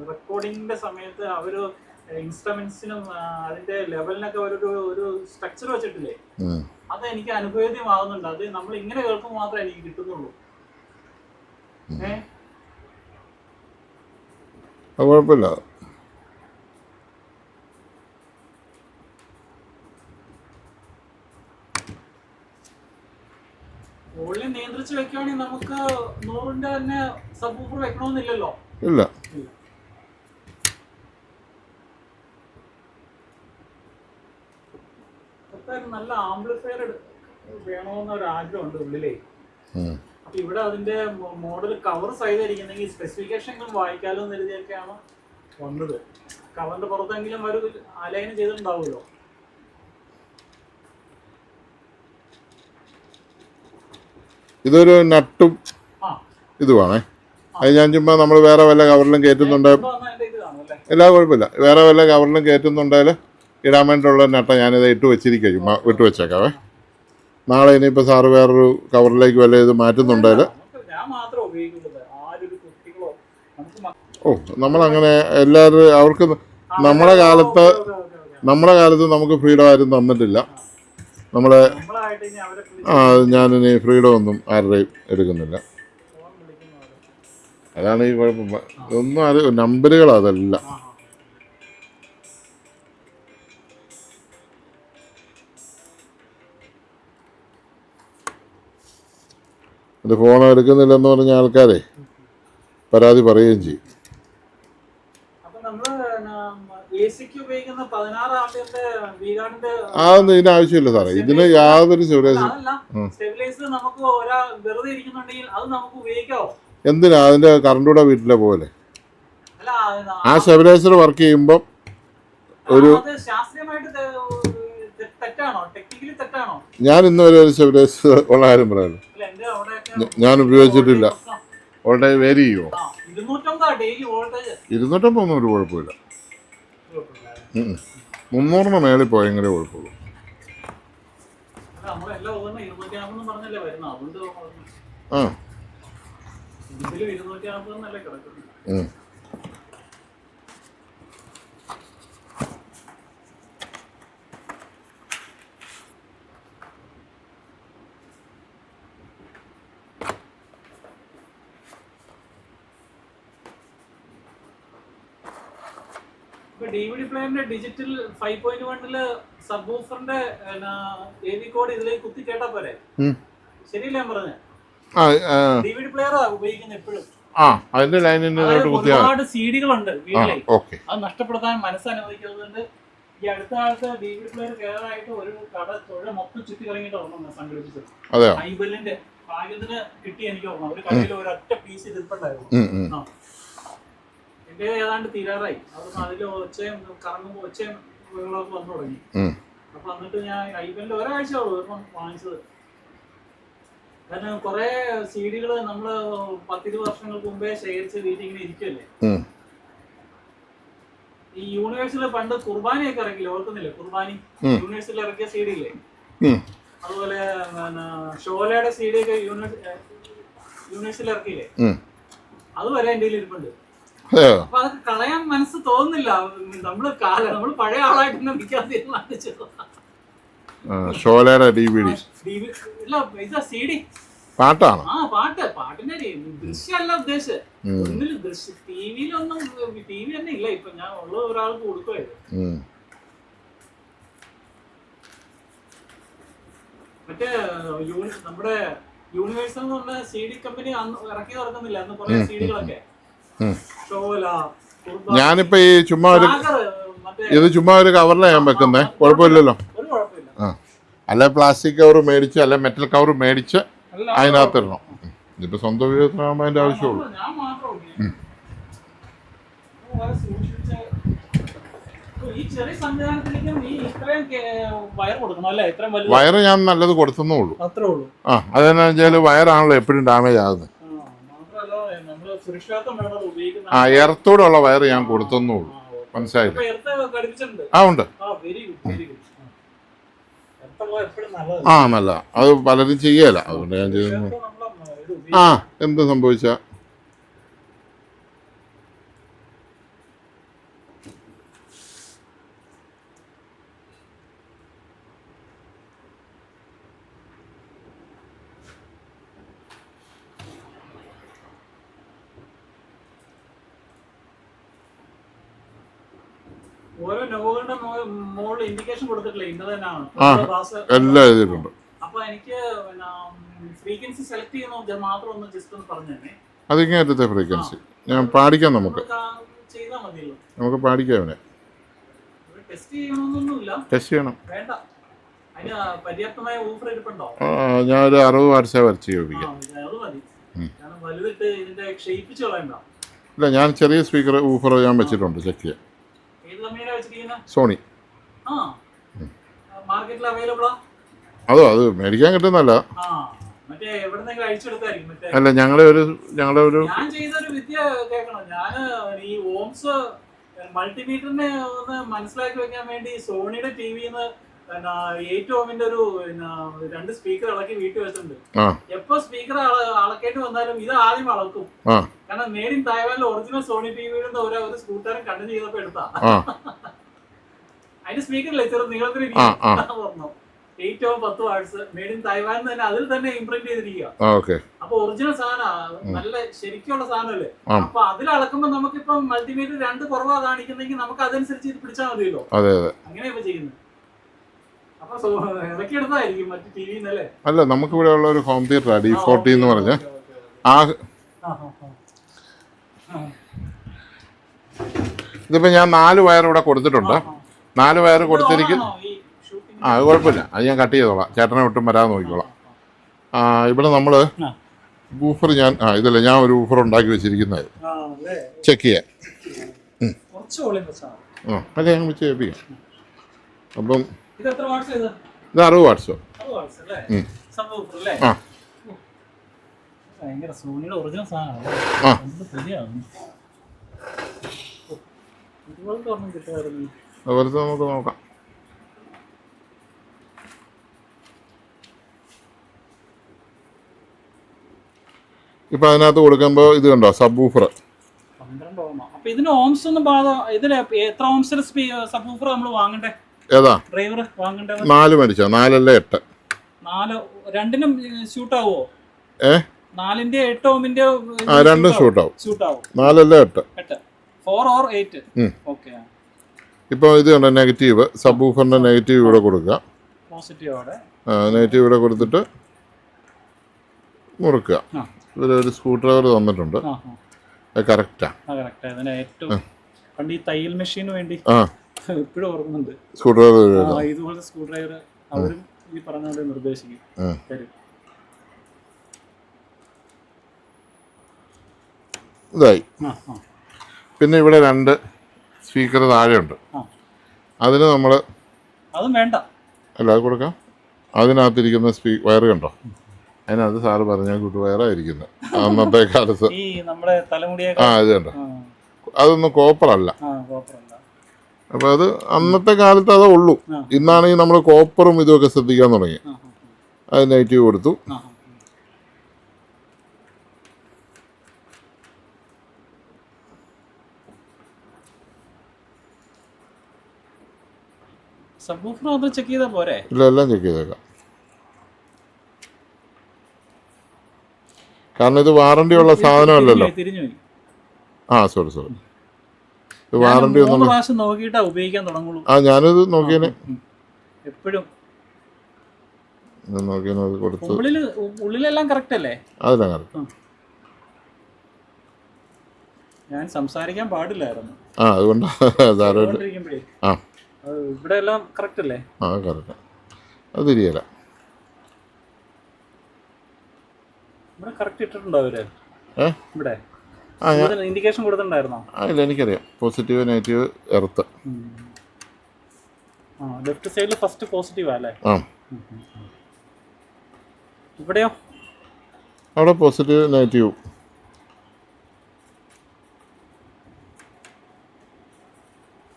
റെക്കോർഡിങ്ങിന്റെ സമയത്ത് അവര് ഇൻസ്ട്രുമെന്റ്സിനും അതിന്റെ ലെവലിനൊക്കെ ഒരു സ്ട്രക്ചർ വെച്ചിട്ടില്ലേ, അത് എനിക്ക് അനുഭവേദ്യമാകുന്നുണ്ട്. അത് നമ്മൾ ഇങ്ങനെ കേൾക്കുമ്പോൾ മാത്രമേ എനിക്ക് കിട്ടുന്നുള്ളൂ. കുഴപ്പമില്ല. വോളിയം നിയന്ത്രിച്ച് വെക്കുകയാണെങ്കിൽ നമുക്ക് 100ന്റെ തന്നെ സബ് വൂഫർ വെക്കണമെന്നില്ലല്ലോ. ഇല്ല. നല്ല ആംപ്ലിഫയർ വേണമെന്നൊരു ആഗ്രഹമുണ്ട് ഉള്ളിലേ. അപ്പൊ ഇവിടെ അതിന്റെ മോഡൽ കവർ സൈതായിരിക്കുന്നെങ്കിൽ സ്പെസിഫിക്കേഷൻ വായിക്കാലോ എന്ന് കരുതിയൊക്കെയാണ് വന്നത്. കവറിന്റെ പുറത്തെങ്കിലും ഒരു അലൈൻ ചെയ്തിട്ടുണ്ടാവുമല്ലോ. ഇതൊരു നട്ടും ഇതുവാണേ. അത് ഞാൻ ചുമ്മാ നമ്മൾ വേറെ വല്ല കവറിലും കയറ്റുന്നുണ്ട്. എല്ലാ കുഴപ്പമില്ല. വേറെ വല്ല കവറിലും കയറ്റുന്നുണ്ടെങ്കിൽ ഇടാൻ വേണ്ടിയുള്ള നട്ട ഞാനിത് ഇട്ട് വെച്ചിരിക്കുക. ചുമ്മാ വിട്ട് വെച്ചേക്കാവേ. നാളെ ഇനിയിപ്പോൾ സാറ് വേറൊരു കവറിലേക്ക് വല്ല ഇത് മാറ്റുന്നുണ്ടെങ്കിൽ ഓ നമ്മളങ്ങനെ എല്ലാവരും അവർക്ക് നമ്മുടെ കാലത്ത് നമുക്ക് ഫ്രീഡം ആരും തന്നിട്ടില്ല. നമ്മളെ നമ്മളായിട്ട് ഇനി അവരെ ഞാനിനി ഫ്രീഡം ഒന്നും ആരുടെയും എടുക്കുന്നില്ല. അതാണ് ഈ കുഴപ്പം. ഇതൊന്നും നമ്പറുകൾ അതല്ല. ഇത് ഫോൺ എടുക്കുന്നില്ലെന്ന് പറഞ്ഞ ആൾക്കാരെ പരാതി പറയുകയും ചെയ്യും. അതൊന്നും ഇതിന് ആവശ്യമില്ല സാറേ. ഇതിന് യാതൊരു എന്തിനാ അതിന്റെ കറണ്ടൂടെ വീട്ടിലെ പോലെ ആ സ്റ്റെബിലൈസർ വർക്ക് ചെയ്യുമ്പോൾ ഒരു ഞാൻ ഇന്നുവരെ ഒരു സ്റ്റെബിലൈസർ ഉള്ള കാര്യം പറയാമല്ലോ. ഞാൻ ഉപയോഗിച്ചിട്ടില്ല. വോൾട്ടേജ് വേരി ചെയ്യുമോ? 250 ഒന്നും ഒരു കുഴപ്പമില്ല. 300 മേളിൽ പോയെങ്കിലേ കുഴപ്പമുള്ളൂ. ആ DVD പ്ലെയറിന്റെ ഡിജിറ്റൽ 5.1 സബ് വൂഫറിന്റെ AV കോഡ് ഇതിലേക്ക് കുത്തി കേട്ടാ പോരെ? ശരിയല്ലേ ഞാൻ പറഞ്ഞത്? DVD പ്ലെയർ ഉപയോഗിക്കുന്നത് എപ്പോഴും അതിന്റെ ലൈനിന് ഒരുപാട് സീഡികളുണ്ട് വീട്ടിലെ. അത് നഷ്ടപ്പെടുത്താൻ മനസ്സനുവദിക്കുന്നതുകൊണ്ട് ഈ അടുത്ത കാലത്ത് DVD പ്ലെയർ കേറായിട്ട് ഒരു കട തൊഴിൽ മൊത്തം ചുറ്റി കറങ്ങിയിട്ട് ഓർമ്മ സംഘടിപ്പിച്ചത്. ഐബലിന്റെ ഭാഗ്യത്തിന് കിട്ടി. എനിക്ക് ഓർമ്മ ഒരു കടയിൽ ഒരൊറ്റ പീസ് ഇതിൽപ്പെട്ടായിരുന്നു. എന്റെ ഏതാണ്ട് തീരാറായി. അതൊന്നും അതിൽ ഒച്ചയും കറങ്ങുമ്പോ ഒച്ചയും വീടുകളൊക്കെ വന്നു തുടങ്ങി. അപ്പൊ എന്നിട്ട് ഞാൻ ഐബലിന്റെ ഒരാഴ്ച വാങ്ങിച്ചത്. കാരണം കുറെ സീഡികള് നമ്മള് 10-20 വർഷങ്ങൾക്ക് മുമ്പേ ശേഖരിച്ച് വീട്ടിൽ ഇങ്ങനെ ഇരിക്കല്ലേ. ഈ യൂണിവേഴ്സില് പണ്ട് കുർബാനയൊക്കെ ഇറക്കില്ലേ, ഓർക്കുന്നില്ലേ? കുർബാനി യൂണിവേഴ്സിൽ ഇറക്കിയ സീഡി ഇല്ലേ? അതുപോലെ ഷോലയുടെ സീഡി ഒക്കെ യൂണിവേഴ്സിൽ ഇറക്കിയില്ലേ? അതുവരെ എന്റെ ഇരിപ്പുണ്ട്. അപ്പൊ അതൊക്കെ കളയാൻ മനസ്സ് തോന്നുന്നില്ല. നമ്മള് പഴയ ആളായിട്ട് നിൽക്കാൻ തീരുമാനിച്ചു. പാട്ടാണ്. പാട്ടിന്റെ ദൃശ്യമല്ല ഉദ്ദേശിച്ചത്. ഒന്നിൽ ടിവിയിലൊന്നും TV തന്നെ ഇല്ല ഇപ്പൊ. ഞാൻ ഉള്ള ഒരാൾക്ക് കൊടുക്കുമായിരുന്നു. മറ്റേ നമ്മുടെ യൂണിവേഴ്സൽ എന്ന് പറഞ്ഞ CD കമ്പനി ഇറക്കി തുറക്കുന്നില്ല അന്ന് കുറെ സീഡികളൊക്കെ. ഞാനിപ്പോ ഈ ചുമ്മാ ഒരു കവറിലാണ് ഞാൻ വെക്കുന്നേ. കുഴപ്പമില്ലല്ലോ. അല്ല പ്ലാസ്റ്റിക് കവർ മേടിച്ച് അല്ല മെറ്റൽ കവർ മേടിച്ച് അതിനകത്ത് ഇടണം. ഇതിപ്പോ സ്വന്തം ഉപയോഗത്തിനാകുമ്പോൾ അതിന്റെ ആവശ്യമുള്ളൂ. വയറ് ഞാൻ നല്ലത് കൊടുത്തേ ഉള്ളൂ. അതെന്നാ വെച്ചാൽ വയറാണല്ലോ എപ്പോഴും ഡാമേജ് ആകുന്നത്. എർത്തോടെ ഉള്ള വയറ് ഞാൻ കൊടുത്തെന്നുള്ളൂ. മനസ്സിലായില്ലേ? ഉണ്ട്. നല്ല അത് പലരും ചെയ്യല. അതുകൊണ്ട് ഞാൻ ചെയ്യുന്നു. എന്ത് സംഭവിച്ച ഓരോ നോവുകളുടെ മോളിൽ ഇൻഡിക്കേഷൻ കൊടുത്തിട്ടില്ല ഇന്നതന്നെയാണ്. എല്ലാം എഴുതിയിട്ടുണ്ട്. അപ്പൊ എനിക്ക് ഫ്രീക്വൻസി സെലക്ട് ചെയ്യുന്ന മാത്രം ഒന്ന് ജസ്റ്റ് ഒന്ന് പറഞ്ഞു തന്നെ. അതിങ്ങനത്തെ ഫ്രീക്വൻസി ഞാൻ പാടിക്കാം. നമുക്ക് ചെയ്താൽ മതിയല്ലോ. നമുക്ക് പാടിക്കാം. അവനെ ടെസ്റ്റ് ചെയ്യണമെന്നൊന്നുമില്ല. ടെസ്റ്റ് ചെയ്യണം. വേണ്ട. അതിന് പര്യാപ്തമായ ഊഫർ ഇരിപ്പുണ്ടോ? ഞാനൊരു 60 വാട്ട്സ് വരച്ച് ചോദിക്കാം. അത് മതി. കാരണം വലുതിട്ട് ഇതിന്റെ ക്ഷയിപ്പിച്ച് കളയണ്ട. ഇല്ല, ഞാൻ ചെറിയ സ്പീക്കർ ഊഫർ ഞാൻ വെച്ചിട്ടുണ്ട്. ചെക്ക് ചെയ്യാം. സോണി. അത് മേടിക്കാൻ കിട്ടുന്നല്ല. അല്ല ഞങ്ങളെ ഒരു ഞാൻ ചെയ്തൊരു വിദ്യ കേൾക്കണം. ഞാന് ഈ ഓംസ് മൾട്ടിമീറ്ററിനെ ഒന്ന് മനസ്സിലാക്കി വെക്കാൻ വേണ്ടി സോണിയുടെ ടിവിന്ന് 8 ഓമിന്റെ ഒരു 2 സ്പീക്കർ ഇളക്കി വീട്ടിൽ വെച്ചിട്ടുണ്ട്. എപ്പോ സ്പീക്കർ അളക്കേണ്ടി വന്നാലും ഇത് ആദ്യം അളക്കും. കാരണം കാരണം മേഡ് ഇൻ തായ്വാനിൽ ഒറിജിനൽ സോണി ടിവിയിൽ ഒരു സ്കൂട്ടറും കണ്ടു ചെയ്തപ്പോ എടുത്താ. ആ അതിന്റെ സ്പീക്കറില്ലേ ചെറു നീളത്തിൽ പറഞ്ഞു 8 or 10 what's made in Taiwan തന്നെ അതിൽ തന്നെ ഇംപ്രിന്റ് ചെയ്തിരിക്കുക. ഓക്കെ. അപ്പൊ ഒറിജിനൽ സാധനം നല്ല ശരിക്കുള്ള സാധനമല്ലേ. അപ്പൊ അതിൽ അളക്കുമ്പോ നമുക്കിപ്പോ മൾട്ടിമീറ്റർ 2 കുറവാ കാണിക്കുന്നെങ്കിൽ നമുക്ക് അതനുസരിച്ച് ഇത് പിടിച്ചാൽ മതിയല്ലോ. അതെ അതെ, അങ്ങനെയാ ഇപ്പൊ ചെയ്യുന്നത്. അപ്പൊ ഇറക്കി എടുത്തായിരിക്കും മറ്റു ടി വിന്നല്ലേ. അല്ല, നമുക്ക് ഇവിടെ ഉള്ള ഒരു ഹോം തിയേറ്റർ D40 എന്ന് പറഞ്ഞ ഇതിപ്പോ ഞാൻ 4 വയർ ഇവിടെ കൊടുത്തിട്ടുണ്ട്. 4 വയർ കൊടുത്തിരിക്കും. അത് കുഴപ്പമില്ല, അത് ഞാൻ കട്ട് ചെയ്തോളാം. ചേട്ടനെ ഒട്ടും വരാതെ നോക്കിക്കോളാം. ഇവിടെ നമ്മൾ ഊഫർ ഇതല്ല, ഞാൻ ഒരു ഊഫർ ഉണ്ടാക്കി വെച്ചിരിക്കുന്നത് ചെക്ക് ചെയ്യാൻ. അല്ലേ, ഞാൻ വെച്ച് കേൾപ്പിക്കാം. അപ്പം ഇത് 60 വാട്ട്സോ. ആ അതുപോലത്തെ നമുക്ക് നോക്കാം. ഇപ്പൊ അതിനകത്ത് കൊടുക്കുമ്പോൾ ഇത് കണ്ടോ, സബ് ഊഫർ. ഇതിന് ഓംസ് ഒന്നും ഇതില് എത്ര ഓംസിന്റെ സബ് ഊഫർ നമ്മൾ വാങ്ങണ്ടേ? ഏതാ ഡ്രൈവർ വാങ്ങണ്ടേ? 4 മേടിച്ചോ? 4 അല്ല 8? 4 രണ്ടിനും ഷൂട്ട് ആവോ? 4ന്റെ 8 ഓമിന്റെ രണ്ടും ഷൂട്ട് ആവും. 4 അല്ല 8? 4 or 8. ഓക്കെ. ഇപ്പൊ ഇത് കണ്ടോ, നെഗറ്റീവ് സബ് ഊഫറിന്റെ നെഗറ്റീവ് ഇവിടെ കൊടുക്കുക. നെഗറ്റീവ് ഇവിടെ കൊടുത്തിട്ട് മുറുക്കുക. ഇവരൊരു സ്ക്രൂ ഡ്രൈവർ തന്നിട്ടുണ്ട്. കറക്റ്റാ. പണ്ട് ഈ തയ്യൽ മെഷീന് വേണ്ടി എപ്പോഴും ഓർക്കുന്നുണ്ട് സ്ക്രൂ ഡ്രൈവർ. ഇതുപോലെ സ്ക്രൂ ഡ്രൈവർ അവരും ഈ പറഞ്ഞ നിർദ്ദേശിക്കും തരും. ഇതായി. പിന്നെ ഇവിടെ 2 സ്പീക്കർ താഴെയുണ്ട്. അതിന് നമ്മൾ അതും വേണ്ട, അല്ല അത് കൊടുക്കാം. അതിനകത്തിരിക്കുന്ന വയർ കണ്ടോ, അതിനകത്ത് സാറ് പറഞ്ഞ കൂട്ട് വയറായിരിക്കുന്നത് അന്നത്തെ കാലത്ത്. ഇത് കണ്ടോ, അതൊന്നും കോപ്പറല്ല. അപ്പൊ അത് അന്നത്തെ കാലത്ത് അതേ ഉള്ളൂ. ഇന്നാണെങ്കിൽ നമ്മൾ കോപ്പറും ഇതുമൊക്കെ ശ്രദ്ധിക്കാൻ തുടങ്ങി. അത് നെഗറ്റീവ് കൊടുത്തു. ചെക്ക് ചെയ്താ പോരെ? ഇല്ല, എല്ലാം ചെക്ക് ചെയ്തേക്കാം. കാരണം ഇത് വാറണ്ടി ഉള്ള സാധനമല്ലല്ലോ. സോറി ഇത് വാറണ്ടി ഒന്നും. ഞാനിത് നോക്കിയേനെ എപ്പോഴും കൊടുത്തു. ഉള്ളിലെല്ലാം കറക്റ്റ് അല്ലേ? അതെല്ലാം കറക്റ്റ്. ഞാൻ സംസാരിക്കാൻ പാടില്ലായിരുന്നു. അതുകൊണ്ട് ഇവിടെ എല്ലാം കറക്റ്റ് അല്ലേ? കറക്റ്റ്. അത് തിരിയല്ല. ഇവിടെ കറക്റ്റ് ഇട്ടിട്ടുണ്ടോ അവര്? ഇവിടെ ഇൻഡിക്കേഷൻ കൊടുത്തിട്ടുണ്ടായിരുന്നോ? ഇല്ല, എനിക്കറിയാം. Positive negative earth. ലെഫ്റ്റ് സൈഡിൽ ഫസ്റ്റ് പോസിറ്റീവ് അല്ലേ? ഇവിടെയോ? അവിടെ പോസിറ്റീവ് നെഗറ്റീവ്.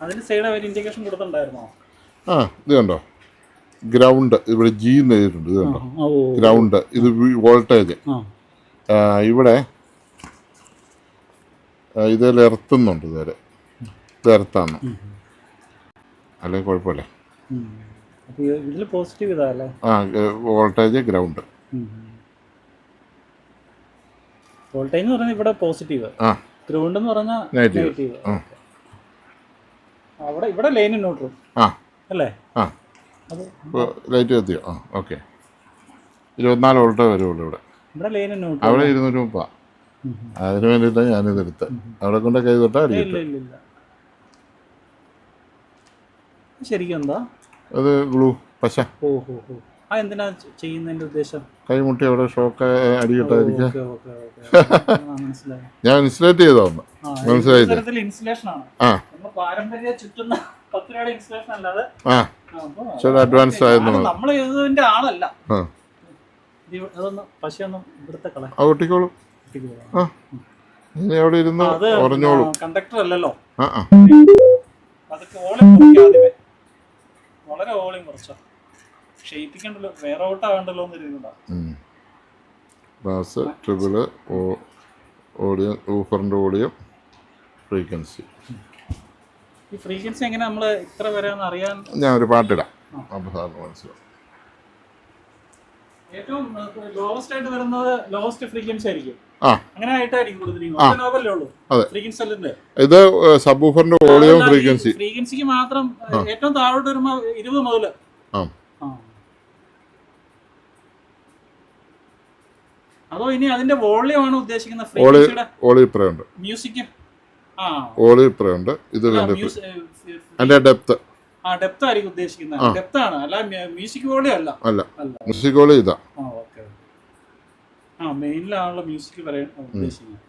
അതിന് സൈഡ് അവർ ഇൻഡിക്കേഷൻ കൊടുത്തിട്ടുണ്ടായിരുന്നോ? ഇത് കണ്ടോ, ഗ്രൗണ്ട് ഇവിടെ G എന്ന് എഴുതിയിട്ടുണ്ട്. ഇത് കണ്ടോ, ഗ്രൗണ്ട്. ഇത് വോൾട്ടേജ്. ഇവിടെ ഇതിൽ എർത്തുന്നുണ്ട്. ഇതുവരെ ഇത് എർത്താണ്. അല്ലെങ്കിൽ കുഴപ്പമില്ല. Voltage ground. വോൾട്ടേജ് എന്ന് പറഞ്ഞാൽ ഇവിടെ പോസിറ്റീവ്, ഗ്രൗണ്ട് എന്ന് പറഞ്ഞാൽ നെഗറ്റീവ്. അവിടെ ഇവിടെ ലൈൻ ന്യൂട്രൽ അല്ലേ? ലൈറ്റ് കത്തിയോ? ഓക്കെ. 24 വോൾട്ടേ വരുള്ളൂ ഇവിടെ. അവിടെ 230. അതിന് വേണ്ടിയിട്ടാണ് ഞാനിത് എടുത്തത്. അവിടെ കൊണ്ട് കൈ തൊട്ടാ ശരിക്കും എന്താ അത് ഗ്ലൂ പശ. എന്തിനാ ചെയ്യുന്നതിന്റെ ഉദ്ദേശം? കൈമുട്ടി അവിടെ ഷോക്ക് അടിയിട്ടായിരിക്കാം. ഞാൻ ഇൻസുലേറ്റ് ചെയ്തോന്ന്. മനസ്സിലായില്ലേ? പാരമ്പര്യ ചുറ്റുന്ന 10 രൂപയുടെ ഇൻസുലേഷൻ അല്ലാതെ അഡ്വാൻസ് ആയിരുന്നു. നമ്മള് ഇതിന്റെ ആളല്ല. അതൊന്നും പശയൊന്നും ഇവിടുത്തെ ഒട്ടിക്കോളും. അവിടെ ഇരുന്ന് പറഞ്ഞോളൂ. കണ്ടക്ടർ അല്ലല്ലോ. അതൊക്കെ ഓളിങ് ആദ്യമേ വളരെ ഓളിങ് കുറച്ചോ ക്ഷയിപ്പിക്കണ്ടല്ലോ, വേറെ ഔട്ടാകണ്ടല്ലോ എന്ന് രീതിയിലുണ്ടാവും. ബാസ് ട്രിബിള് വോളിയം, ഊഫറിൻ്റെ വോളിയം, ഫ്രീക്വൻസി. ഈ ഫ്രീക്വൻസി എങ്ങനെ നമ്മൾ ഇത്ര വരെയെന്ന് അറിയാൻ ഞാൻ ഒരു പാട്ടിടാം, അപ്പോൾ സാറിന് മനസ്സിലാവും. ഏറ്റവും ലോവസ്റ്റ് ആയിട്ട് വരുന്നത് ലോവസ്റ്റ് ഫ്രീക്വൻസി ആയിരിക്കും. ആ, അങ്ങനെ ആയിട്ടായിരിക്കും കൊടുത്തിരിക്കുന്നത്. നോബല്ലേ ഉള്ളൂ അതെ. ഫ്രീക്വൻസി അല്ലേ ഇത് സബ് ഊഫറിൻ്റെ വോളിയം, ഫ്രീക്വൻസി. ഫ്രീക്വൻസിക്ക് മാത്രം ഏറ്റവും താഴോട്ട് വരുമ്പോൾ 20 മുതൽ. ആ, അതോ ഇനി അതിന്റെ വോളിയം ആണ് ഉദ്ദേശിക്കുന്ന വോളിയം ഇത്രയുണ്ട്, മ്യൂസിക്കും വോളിയം ഇത്രയുണ്ട്. ഇത് അതിൻ്റെ ഡെപ്ത് ഡെപ്ത് ആയിരിക്കും ഉദ്ദേശിക്കുന്നത്. ഡെപ്ത് ആണ്, അല്ല മ്യൂസിക് വോളിയം അല്ല. അല്ല, മ്യൂസിക് വോളിയം ഇതാ. മെയിനിലാണല്ലോ മ്യൂസിക് പറയാൻ ഉദ്ദേശിക്കുന്നത്.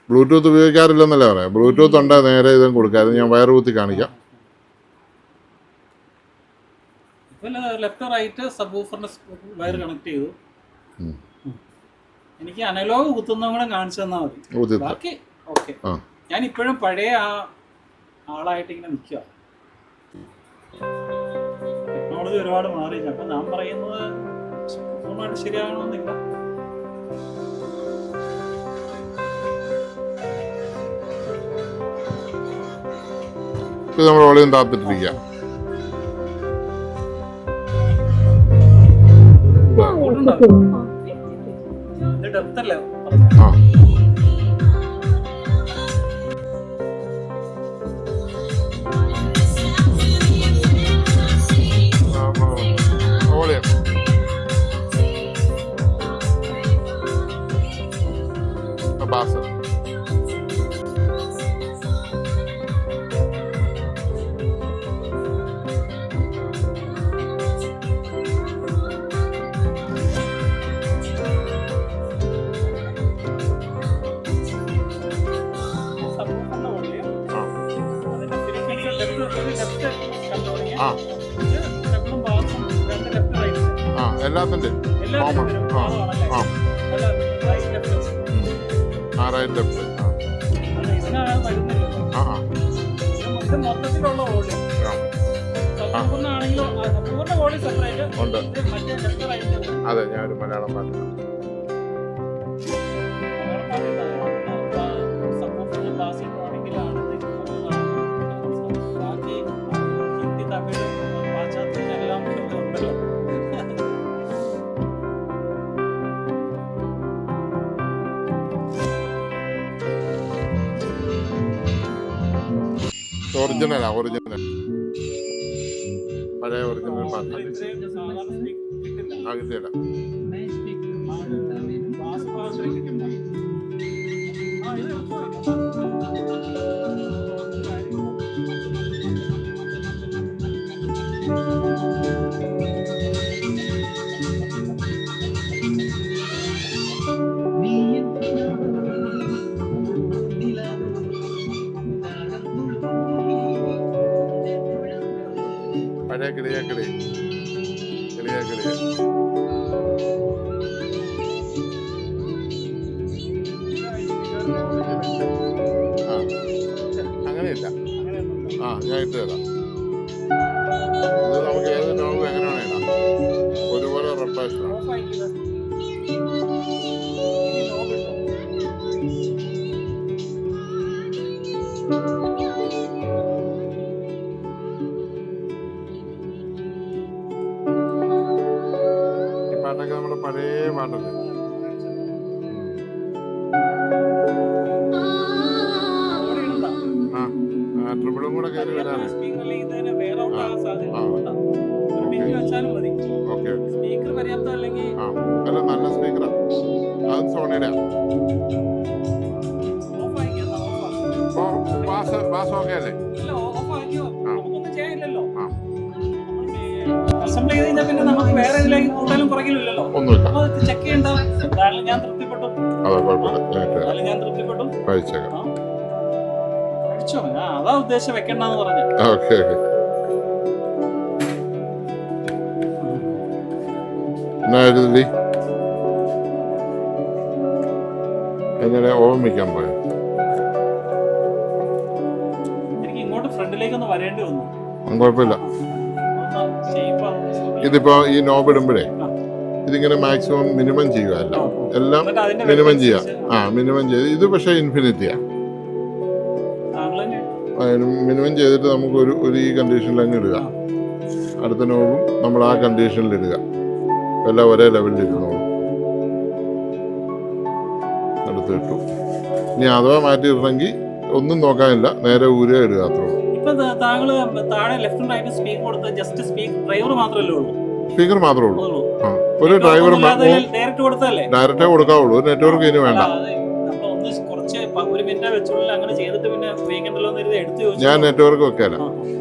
ബ്ലൂടൂത്ത് ഉപയോഗിക്കാറില്ലെന്നല്ലേ പറയാം. ബ്ലൂടൂത്ത് ഉണ്ട്, നേരെ ഇതും കൊടുക്കാറ്. ഞാൻ വയർ കുത്തി കാണിക്കാം. ലെഫ്റ്റ് റൈറ്റ് സബ് ഊഫറിന്റെ വയർ കണക്ട് ചെയ്തു. എനിക്ക് അനലോഗ് കുത്തുന്നതും കൂടെ കാണിച്ചു തന്നാൽ മതി. ബാക്കി ഓക്കെ. ഞാൻ ഇപ്പോഴും പഴയ ആളായിട്ട് ഇങ്ങനെ നിൽക്കുക. ടെക്നോളജി ഒരുപാട് മാറി. അപ്പൊ ഞാൻ പറയുന്നത് പൂർണ്ണമായിട്ട് ശരിയാകണമെന്നില്ല. നമ്മൾ വോളിയം താത്തിട്ടിരിക്കുക. ഡെപ്ത് അല്ലേ? ആ, വോളിയം ബാസ്. എല്ലാത്തിൻ്റെ റൈറ്റ് ലെഫ്റ്റ്. മൊത്തത്തിലുള്ള വോളിയം ഉണ്ട്. അതെ, ഞാനൊരു മലയാളം പാട്ടില്ല. ഹിന്ദി, തമിഴ്, പാശ്ചാത്യത്തിനെല്ലാം ഉണ്ടല്ലോ. ഒറിജിനലാ, ഒറിജിനൽ പഴയ ഒറിജിനൽ പാട്ട്. ആ, കിട്ടിയില്ല. പഴയ കിളിയ കിളി, കിളിയ കിളിയ. ആ, അങ്ങനെയില്ല. ആ, ഞാൻ ഇട്ട് തരാം. ഇത് നമുക്ക് ഏത് നോബ് എങ്ങനെ വേണം ഇടാം. ഒരുപോലെ റൊട്ടേഷനാണ്. ഈ പാട്ടൊക്കെ നമ്മുടെ പഴയ പാട്ടല്ലേ. ആ, ട്രിപ്പിളും കൂടെ കയറി വരാറ്. ഓക്കെ, സ്പീക്കർ പര്യാപ്തം അല്ലെങ്കിൽ ആ, അല്ല നല്ല സ്പീക്കറാ. അതും സോണിയുടെ. ബാസ് ഓക്കെ അല്ലേ? അസംബ്ലി ചെയ്ത് കഴിഞ്ഞാൽ പിന്നെ നമുക്ക് വേറെ ഇതിലേക്ക് കൂട്ടാനും കുറയ്ക്കലില്ലല്ലോ. ഒന്നുമില്ല. ചെക്ക് ചെയ്യണ്ട. എന്തായാലും ഞാൻ തൃപ്തിപ്പെട്ടു. അതെ, കുഴപ്പമില്ല. ഞാൻ തൃപ്തിപ്പെട്ടു. കഴിച്ചേക്കാം. കഴിച്ചോ? അതാ ഉദ്ദേശം വെക്കണ്ടെന്ന് പറഞ്ഞു. Okay okay. എന്നാ എഴുതി എങ്ങനെ ഓവൻ വയ്ക്കാൻ പോയോ? എനിക്ക് ഇങ്ങോട്ട് ഫ്രണ്ടിലേക്ക് ഒന്ന് വരേണ്ടി വന്നു. കുഴപ്പമില്ല. ഇതിപ്പോ ഈ നോബ് ഇടുമ്പോഴേ ഇതിങ്ങനെ മാക്സിമം മിനിമം ചെയ്യുക അല്ല എല്ലാം എന്നിട്ട് അതിന്റെ മിനിമം ചെയ്യുക. വെളിച്ചം മിനിമം ചെയ്ത് ഇത് പക്ഷേ ഇൻഫിനിറ്റിയാണ്. താങ്കൾ തന്നെ മിനിമം ചെയ്തിട്ട് നമുക്ക് ഒരു ഈ കണ്ടീഷനിൽ അങ്ങ് ഇടുക. അടുത്ത നോബും നമ്മൾ ആ കണ്ടീഷനിൽ ഇടുക. എല്ലാം ഒരേ ലെവലിൽ ഇരുന്നോളൂ. അടുത്തിട്ടു. ഇനി അഥവാ മാറ്റിയിടണമെങ്കിൽ ഒന്നും നോക്കാനില്ല, നേരെ ഊരുക ഇടുക, അത്രേ ഉള്ളൂ. ഇപ്പൊ താങ്കള് താഴെ ലെഫ്റ്റും റൈറ്റും സ്പീക്കർ കൊടുത്ത് ജസ്റ്റ് ഡ്രൈവർ മാത്രമല്ലേ ഉള്ളൂ? സ്പീക്കർ മാത്രമേ ഉള്ളൂ. ഉള്ളൂ. ഒരു ഡ്രൈവർ ഡയറക്റ്റ് കൊടുത്തല്ലേ? ഡയറക്റ്റേ കൊടുക്കാവുള്ളൂ. ഒരു നെറ്റ്വർക്ക് ഇനി വേണ്ട. നമ്മൾ ഒന്ന് കുറച്ച് ഒരു മിനിറ്റ് വെച്ചുള്ളിൽ അങ്ങനെ ചെയ്തിട്ട് പിന്നെ ഉപയോഗിക്കണ്ടല്ലോ എന്ന് കരുതി എടുത്ത് ചോദിച്ചു. ഞാൻ നെറ്റ്വർക്ക് വെക്കാല,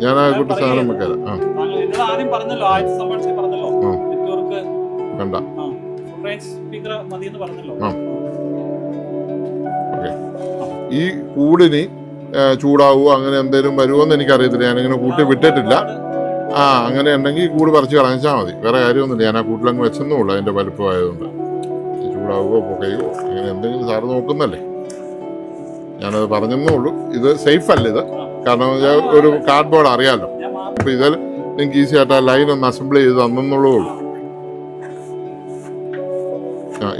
ഞാൻ ആ കൂട്ടി സാധനം വെക്കാല. താങ്കൾ എന്നോട് ആദ്യം പറഞ്ഞല്ലോ, ആദ്യത്തെ സംഭാഷണത്തിൽ പറഞ്ഞല്ലോ നെറ്റ്വർക്ക് വേണ്ട, ഫുൾ റേഞ്ച് സ്പീക്കർ മതി എന്ന് പറഞ്ഞല്ലോ. ഈ കൂടിന് ചൂടാവുമോ അങ്ങനെ എന്തെങ്കിലും വരുമോ എന്ന് എനിക്കറിയത്തില്ല. ഞാനിങ്ങനെ കൂട്ടി വിട്ടിട്ടില്ല. അങ്ങനെ ഉണ്ടെങ്കിൽ ഈ കൂട് പറിച്ച് കളഞ്ഞാൽ മതി. വേറെ കാര്യമൊന്നുമില്ല. ഞാൻ ആ കൂട്ടിലങ്ങ് വെച്ചെന്നേ ഉള്ളൂ. അതിൻ്റെ വലുപ്പമായതുകൊണ്ട് ചൂടാവുമോ പുകയോ അങ്ങനെ എന്തെങ്കിലും സാറ് നോക്കുന്നല്ലേ. ഞാനത് പറഞ്ഞെന്നേ ഉള്ളൂ. ഇത് സേഫ് അല്ല ഇത്, കാരണം ഒരു കാർഡ് ബോർഡ് അറിയാമല്ലോ. അപ്പോൾ ഇതിൽ നിങ്ങൾക്ക് ഈസി ആയിട്ട് ആ ലൈൻ ഒന്ന് അസംബിൾ ചെയ്ത് തന്നെന്നുള്ളൂ ഉള്ളൂ.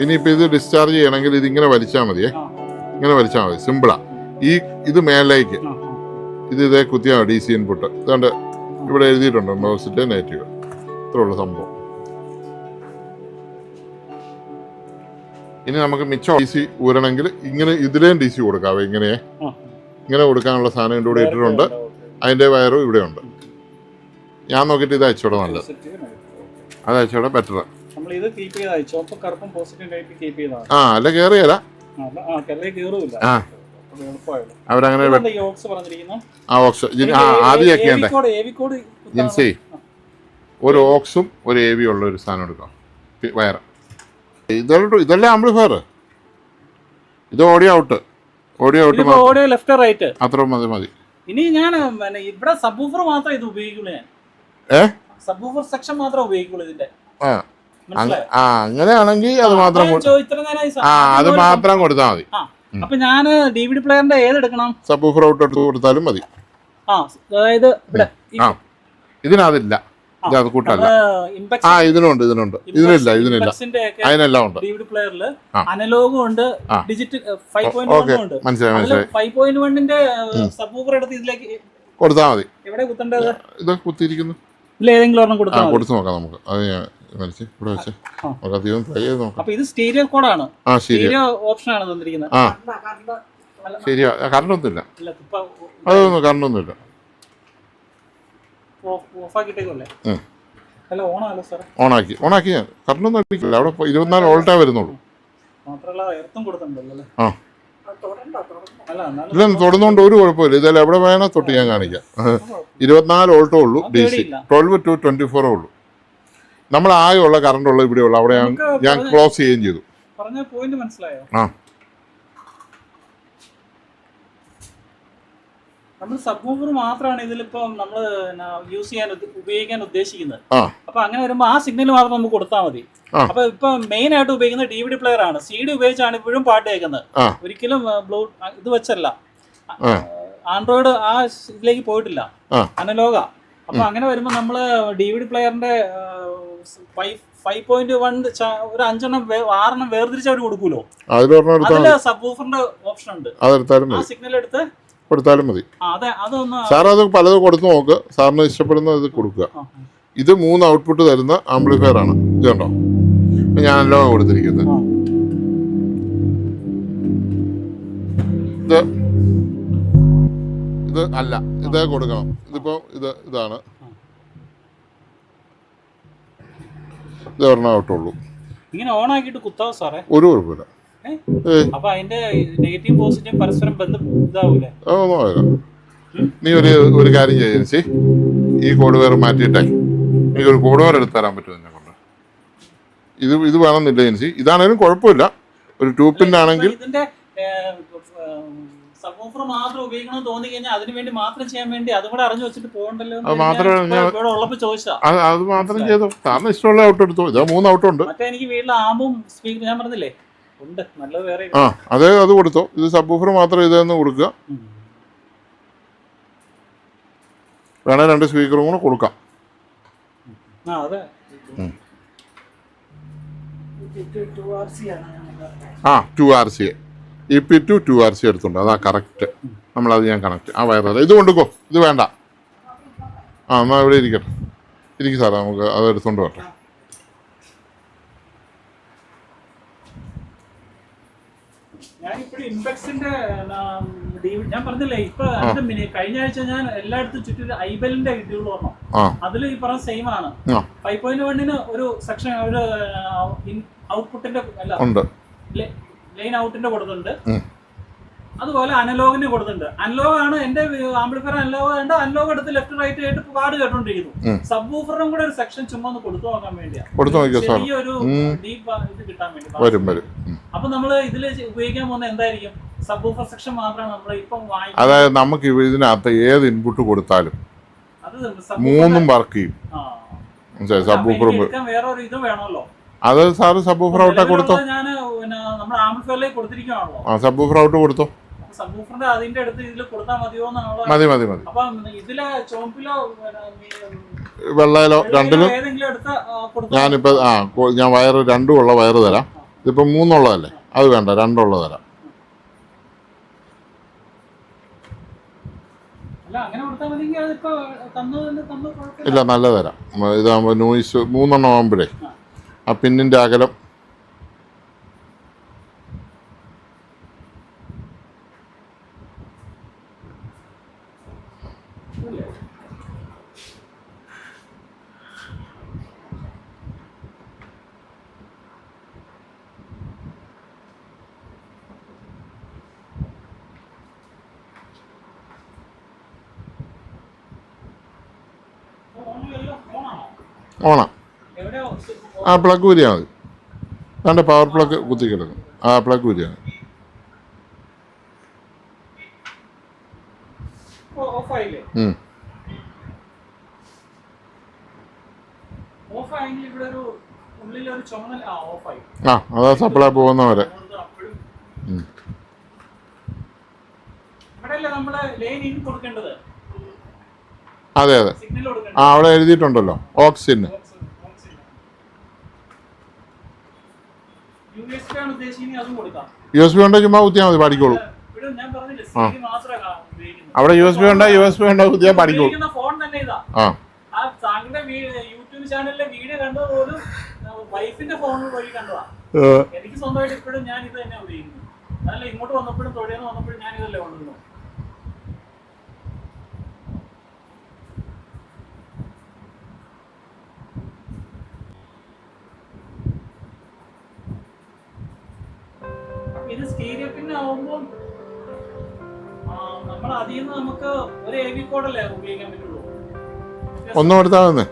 ഇനിയിപ്പോൾ ഇത് ഡിസ്ചാർജ് ചെയ്യണമെങ്കിൽ ഇതിങ്ങനെ വലിച്ചാൽ മതിയേ. ഇങ്ങനെ വലിച്ചാൽ മതി, സിമ്പിളാ. ഇത് മേലേക്ക് ഇതേ കുത്തിയാൽ മതി. DC ഇൻപുട്ട് ഇതുകൊണ്ട് ഇവിടെ എഴുതിയിട്ടുണ്ട്, പോസിറ്റീവ് നെഗറ്റീവ്, ഇത്രയുള്ള സംഭവം. ഇനി നമുക്ക് മിച്ചം DC ഊരണമെങ്കിൽ ഇങ്ങനെ ഇതിലേയും DC കൊടുക്കാവേ. ഇങ്ങനെ കൊടുക്കാനുള്ള സാധനം ഇവിടെ ഇട്ടിട്ടുണ്ട്. അതിൻ്റെ വയറും ഇവിടെ ഉണ്ട്. ഞാൻ നോക്കിയിട്ട് ഇത് അയച്ചോടെ നല്ലത്, അത് അയച്ചോടെ ബെറ്റർ. അല്ല കേറിയല്ല, അവരങ്ങനെ ഓക്സ് ആദ്യം ചെയ്യണ്ടേ. ജിൻസി ഒരു ഓക്സും ഒരു AV ഉള്ള ഒരു സാധനം എടുക്കാം. വയറ് ഇതല്ലേ ആംപ്ലിഫയർ. ഇത് audio out audio left right അത്ര മതി. ഇനി ഞാൻ ഇവിടെ സബ്വൂഫർ മാത്രമേ ഇത് ഉപയോഗിക്കുള്ളൂ. സബ്വൂഫർ സെക്ഷൻ മാത്രമേ ഉപയോഗിക്കുള്ളൂ ഇതിന്റെ. അങ്ങനെയാണെങ്കിൽ അത് മാത്രം അത് മാത്രം കൊടുത്താൽ മതി. അപ്പൊ ഞാൻ DVD പ്ലെയറിന്റെ ഏതെടുക്കണം? സബ്വൂഫർ ഔട്ട് എടുത്ത് കൊടുത്താലും മതി. അതായത് ഇതിനതില്ല, ഇത് കൂട്ടല്ല. ഇതിനുണ്ട്, ഇതിനില്ല, അതിനെല്ലാം ഉണ്ട്. DVD പ്ലെയറിൽ അനലോഗും ഉണ്ട്, ഡിജിറ്റൽ 5.1 ഉണ്ട്. മനസ്സിലായി. 5.1ന്റെ സബ്വൂഫർ എടുത്ത് ഇതിലേക്ക് കൊടുത്താൽ മതി. എവിടെ കുത്തേണ്ടത്? ഇത് കുത്തിയിരിക്കുന്നു. ഏതെങ്കിലും ഒരെണ്ണം കൊടുത്തു നോക്കാം നമുക്ക്. അത് ഞാൻ ഇവിടെ വെച്ച് അധികം ട്രൈ ചെയ്ത് നോക്കാം. അപ്പൊ ഇത് സ്റ്റീരിയോ കോഡാണ്, സ്റ്റീരിയോ ഓപ്ഷൻ ആണ് തന്നിരിക്കുന്നത്. ശരിയാ, കറണ്ടൊന്നുമില്ല, അതൊന്നും കറണ്ടൊന്നുമില്ല. ഓണാക്കി ഞാൻ കറണ്ടൊന്നും അടിക്കില്ല. അവിടെ 24 വോൾട്ടേ വരുന്നുള്ളൂ. ഇല്ല, തൊടുന്നോണ്ട് ഒരു കുഴപ്പമില്ല. ഇതെല്ലാം എവിടെ വേണോ തൊട്ട് ഞാൻ കാണിക്കാം. 24 വോൾട്ടേ ഉള്ളൂ DC, 12 to 24 ഉള്ളൂ. നമ്മൾ ആകെയുള്ള കറണ്ട് ഉള്ള ഇവിടെയുള്ള അവിടെ ഞാൻ ക്ലോസ് ചെയ്യുകയും ചെയ്തു. നമ്മൾ സബ്വൂഫർ മാത്രമാണ് ഇതിലിപ്പോ നമ്മൾ ഉപയോഗിക്കാൻ ഉദ്ദേശിക്കുന്നത്. അപ്പൊ അങ്ങനെ വരുമ്പോ ആ സിഗ്നൽ മാത്രം നമുക്ക് കൊടുത്താൽ മതി. അപ്പൊ ഇപ്പൊ മെയിൻ ആയിട്ട് ഉപയോഗിക്കുന്നത് DVD പ്ലെയർ ആണ്. CD ഉപയോഗിച്ചാണ് ഇപ്പോഴും പാട്ട് കേൾക്കുന്നത്. ഒരിക്കലും ഇത് വെച്ചല്ല, ആൻഡ്രോയിഡ് ആ ഇതിലേക്ക് പോയിട്ടില്ല, അനലോഗ. അപ്പൊ അങ്ങനെ വരുമ്പോ നമ്മള് DVD പ്ലെയറിന്റെ 5.1 ഒരു 5-6 വേർതിരിച്ച് അവർ കൊടുക്കൂലോ. അതില് സബ്വൂഫറിന്റെ ഓപ്ഷൻ ഉണ്ട്. ആ സിഗ്നൽ എടുത്ത് കൊടുത്താലും മതി. സാർ അത് പലതും കൊടുത്ത് നോക്ക്, സാറിന് ഇഷ്ടപ്പെടുന്ന ഇത് കൊടുക്കുക. ഇത് 3 ഔട്ട്പുട്ട് തരുന്ന ആംപ്ലിഫയർ ആണ്. ഇത് കണ്ടോ, ഞാനല്ലോ കൊടുത്തിരിക്കുന്നത്. ഇത് അല്ല, ഇത് കൊടുക്കണം. ഇതിപ്പോ ഇതാണ്, ഇത് ഒരെണ്ണം ഔട്ടുള്ളൂ. ഇങ്ങനെ ഓൺ ആക്കിയിട്ട് കുത്താവോ സാറേ? ഒരു കുഴപ്പമില്ല. അപ്പൊ അതിന്റെ നെഗറ്റീവ് പോസിറ്റീവ് പരസ്പരം ബന്ധം ഇതാവൂലേ? നീ ഒരു കാര്യം ചെയ്യേ, ഈ കോഡ് വേറെ മാറ്റിയിട്ടേ എനിക്ക് ഒരു കോഡ് വേറെ എടുത്ത് തരാൻ പറ്റും എന്നെ കൊണ്ട്. ഇത് വേണമെന്നില്ല ജിൻസി. ഇതാണേലും കുഴപ്പമില്ല. ഒരു 2 പിൻ ആണെങ്കിൽ സബ്വൂഫർ മാത്രം ഉപയോഗിക്കണം തോന്നി കഴിഞ്ഞാൽ അതിന് വേണ്ടി മാത്രം ചെയ്യാൻ വേണ്ടി അതും കൂടെ അറിഞ്ഞു വെച്ചിട്ട് പോകണ്ടല്ലോ. അത് മാത്രം ചെയ്തോ, സാറിന് ഇഷ്ടമുള്ള ഔട്ട് എടുത്തോ. ഇത് 3 ഔട്ടുണ്ട്. മറ്റേ എനിക്ക് വീട്ടിൽ ആമ്പും സ്പീക്കർ ഞാൻ പറഞ്ഞില്ലേ ഉണ്ട്, നല്ലത് വേറെ. അത് കൊടുത്തോ. ഇത് സബ്വൂഫർ മാത്രം ഇതെന്ന് കൊടുക്കുക. വേണേ 2 സ്പീക്കറും കൂടെ കൊടുക്കാം. ആ 2RC EP2 2RC എടുത്തുണ്ട്, അതാ കറക്റ്റ്. നമ്മളത് ഞാൻ കണക്ട് ആ വയറ് ഇത് കൊണ്ടുക്കോ, ഇത് വേണ്ട. ആ എന്നാൽ ഇവിടെ ഇരിക്കട്ടെ, ഇരിക്കും സാറേ, നമുക്ക് അത് എടുത്തുകൊണ്ട് വരട്ടെ. ഞാനിപ്പോഴും ഇംപെക്സിന്റെ ഞാൻ പറഞ്ഞില്ലേ ഇപ്പൊ കഴിഞ്ഞ ആഴ്ച ഞാൻ എല്ലായിടത്തും ചുറ്റും ഐബലിന്റെ കിട്ടിയുള്ളൂ പറഞ്ഞു. അതിൽ ഈ പറഞ്ഞ സെയിം ആണ്. 5.1 ഒരു സെക്ഷൻ ഒരു ഔട്ട്പുട്ടിന്റെ അല്ല ലൈൻ ഔട്ടിന്റെ കൊടുത്തിട്ടുണ്ട്. അതുപോലെ അനലോഗിന് കൊടുത്തിട്ടുണ്ട്. അനലോഗ് ആണ് എന്റെ ആംപ്ലിഫയർ അനലോഗ് എടുത്ത് ലെഫ്റ്റ് റൈറ്റ് ആയിട്ട് പാട് കേട്ടോണ്ടിരിക്കുന്നു. സബ് വൂഫറും കൂടെ ഒരു സെക്ഷൻ ചുമ്മാ ഒന്ന് കൊടുത്തു നോക്കാൻ വേണ്ടിയാ, ചെറിയൊരു ഡീപ്പ് ഇത് കിട്ടാൻ വേണ്ടി. അപ്പൊ നമ്മള് ഇതില് ഉപയോഗിക്കാൻ പോകുന്ന എന്തായിരിക്കും? സബ് വൂഫർ സെക്ഷൻ മാത്രമാണ് നമ്മൾ ഇപ്പം വാങ്ങിക്കുന്നത്. അതായത് നമുക്ക് ഇതിനകത്ത് ഏത് ഇൻപുട്ട് കൊടുത്താലും മൂന്നും വർക്ക് ചെയ്യും. സബ് വൂഫർ വേറൊരു ഇത് വേണമല്ലോ. അത് സാറ് സബ് വൂഫർ ഔട്ടാ കൊടുത്തോ? ഞാൻ നമ്മുടെ ആംപ്ലിഫയറിലേക്ക് കൊടുത്തിരിക്കുകയാണല്ലോ. സബ് വൂഫർ ഔട്ട് കൊടുത്തോ? സബ്വൂഫറിന്റെ അതിന്റെ അടുത്ത് ഇതിൽ കൊടുത്താൽ മതിയോ എന്നാണോ? മതി മതി മതി. അപ്പം ഇതിലെ ചോപ്പിലോ വെള്ളയിലോ രണ്ടിലും ഏതെങ്കിലും എടുത്ത് ഞാനിപ്പോ ഞാൻ വയറ് 2 ഉള്ള വയറ് തരാം. ഇതിപ്പോ 3 ഉള്ളതല്ലേ, അത് വേണ്ട, 2 ഉള്ളത് തരാം. ഇല്ല, നല്ല തരാം. ഇതാകുമ്പോ നോയിസ് 3 എണ്ണം ആകുമ്പോഴേ ആ പിന്നിന്റെ അകലം ഓണാ. ആ പ്ലഗ് ഊരിയാൽ മതി. വേണ്ട, പവർ പ്ലഗ് കുത്തിക്കിടക്കും. ആ പ്ലഗ് ഊരിയാൽ മതി. ആ അതാ സപ്ലൈ പോകുന്നവരെ. അതെ അതെ, ആ അവിടെ എഴുതിയിട്ടുണ്ടല്ലോ ഓക്സിന്. USB ഉണ്ടെങ്കിൽ ചുമ്മാ കുത്തിയാൽ മതി, പാടിക്കോളൂ. ആ അവിടെ USB ഉണ്ടോ കുത്തിയാൽ പാടിക്കോളൂ. ആ യൂട്യൂബ് ചാനലിലെ വീഡിയോ കണ്ടത് പോലും വൈഫിന്റെ ഫോൺ വഴി കണ്ടതാ. എനിക്ക് സ്വന്തമായിട്ട് ഇപ്പോഴും ഞാൻ ഇത് തന്നെ ഉപയോഗിക്കുന്നു. അതല്ല ഇങ്ങോട്ട് വന്നപ്പോഴും തൊഴിലെന്ന് വന്നപ്പോഴും ഞാൻ ഇതല്ലേ കൊണ്ടുവന്നു. ഇത് സ്റ്റീരിയോ പിന്നെ ആവുമ്പോൾ നമ്മൾ അതിൽ നിന്ന് നമുക്ക് ഒരു AV കോഡല്ലേ ഉപയോഗിക്കാൻ പറ്റുള്ളൂ. ഒന്നും കൊടുത്താൽ മതി.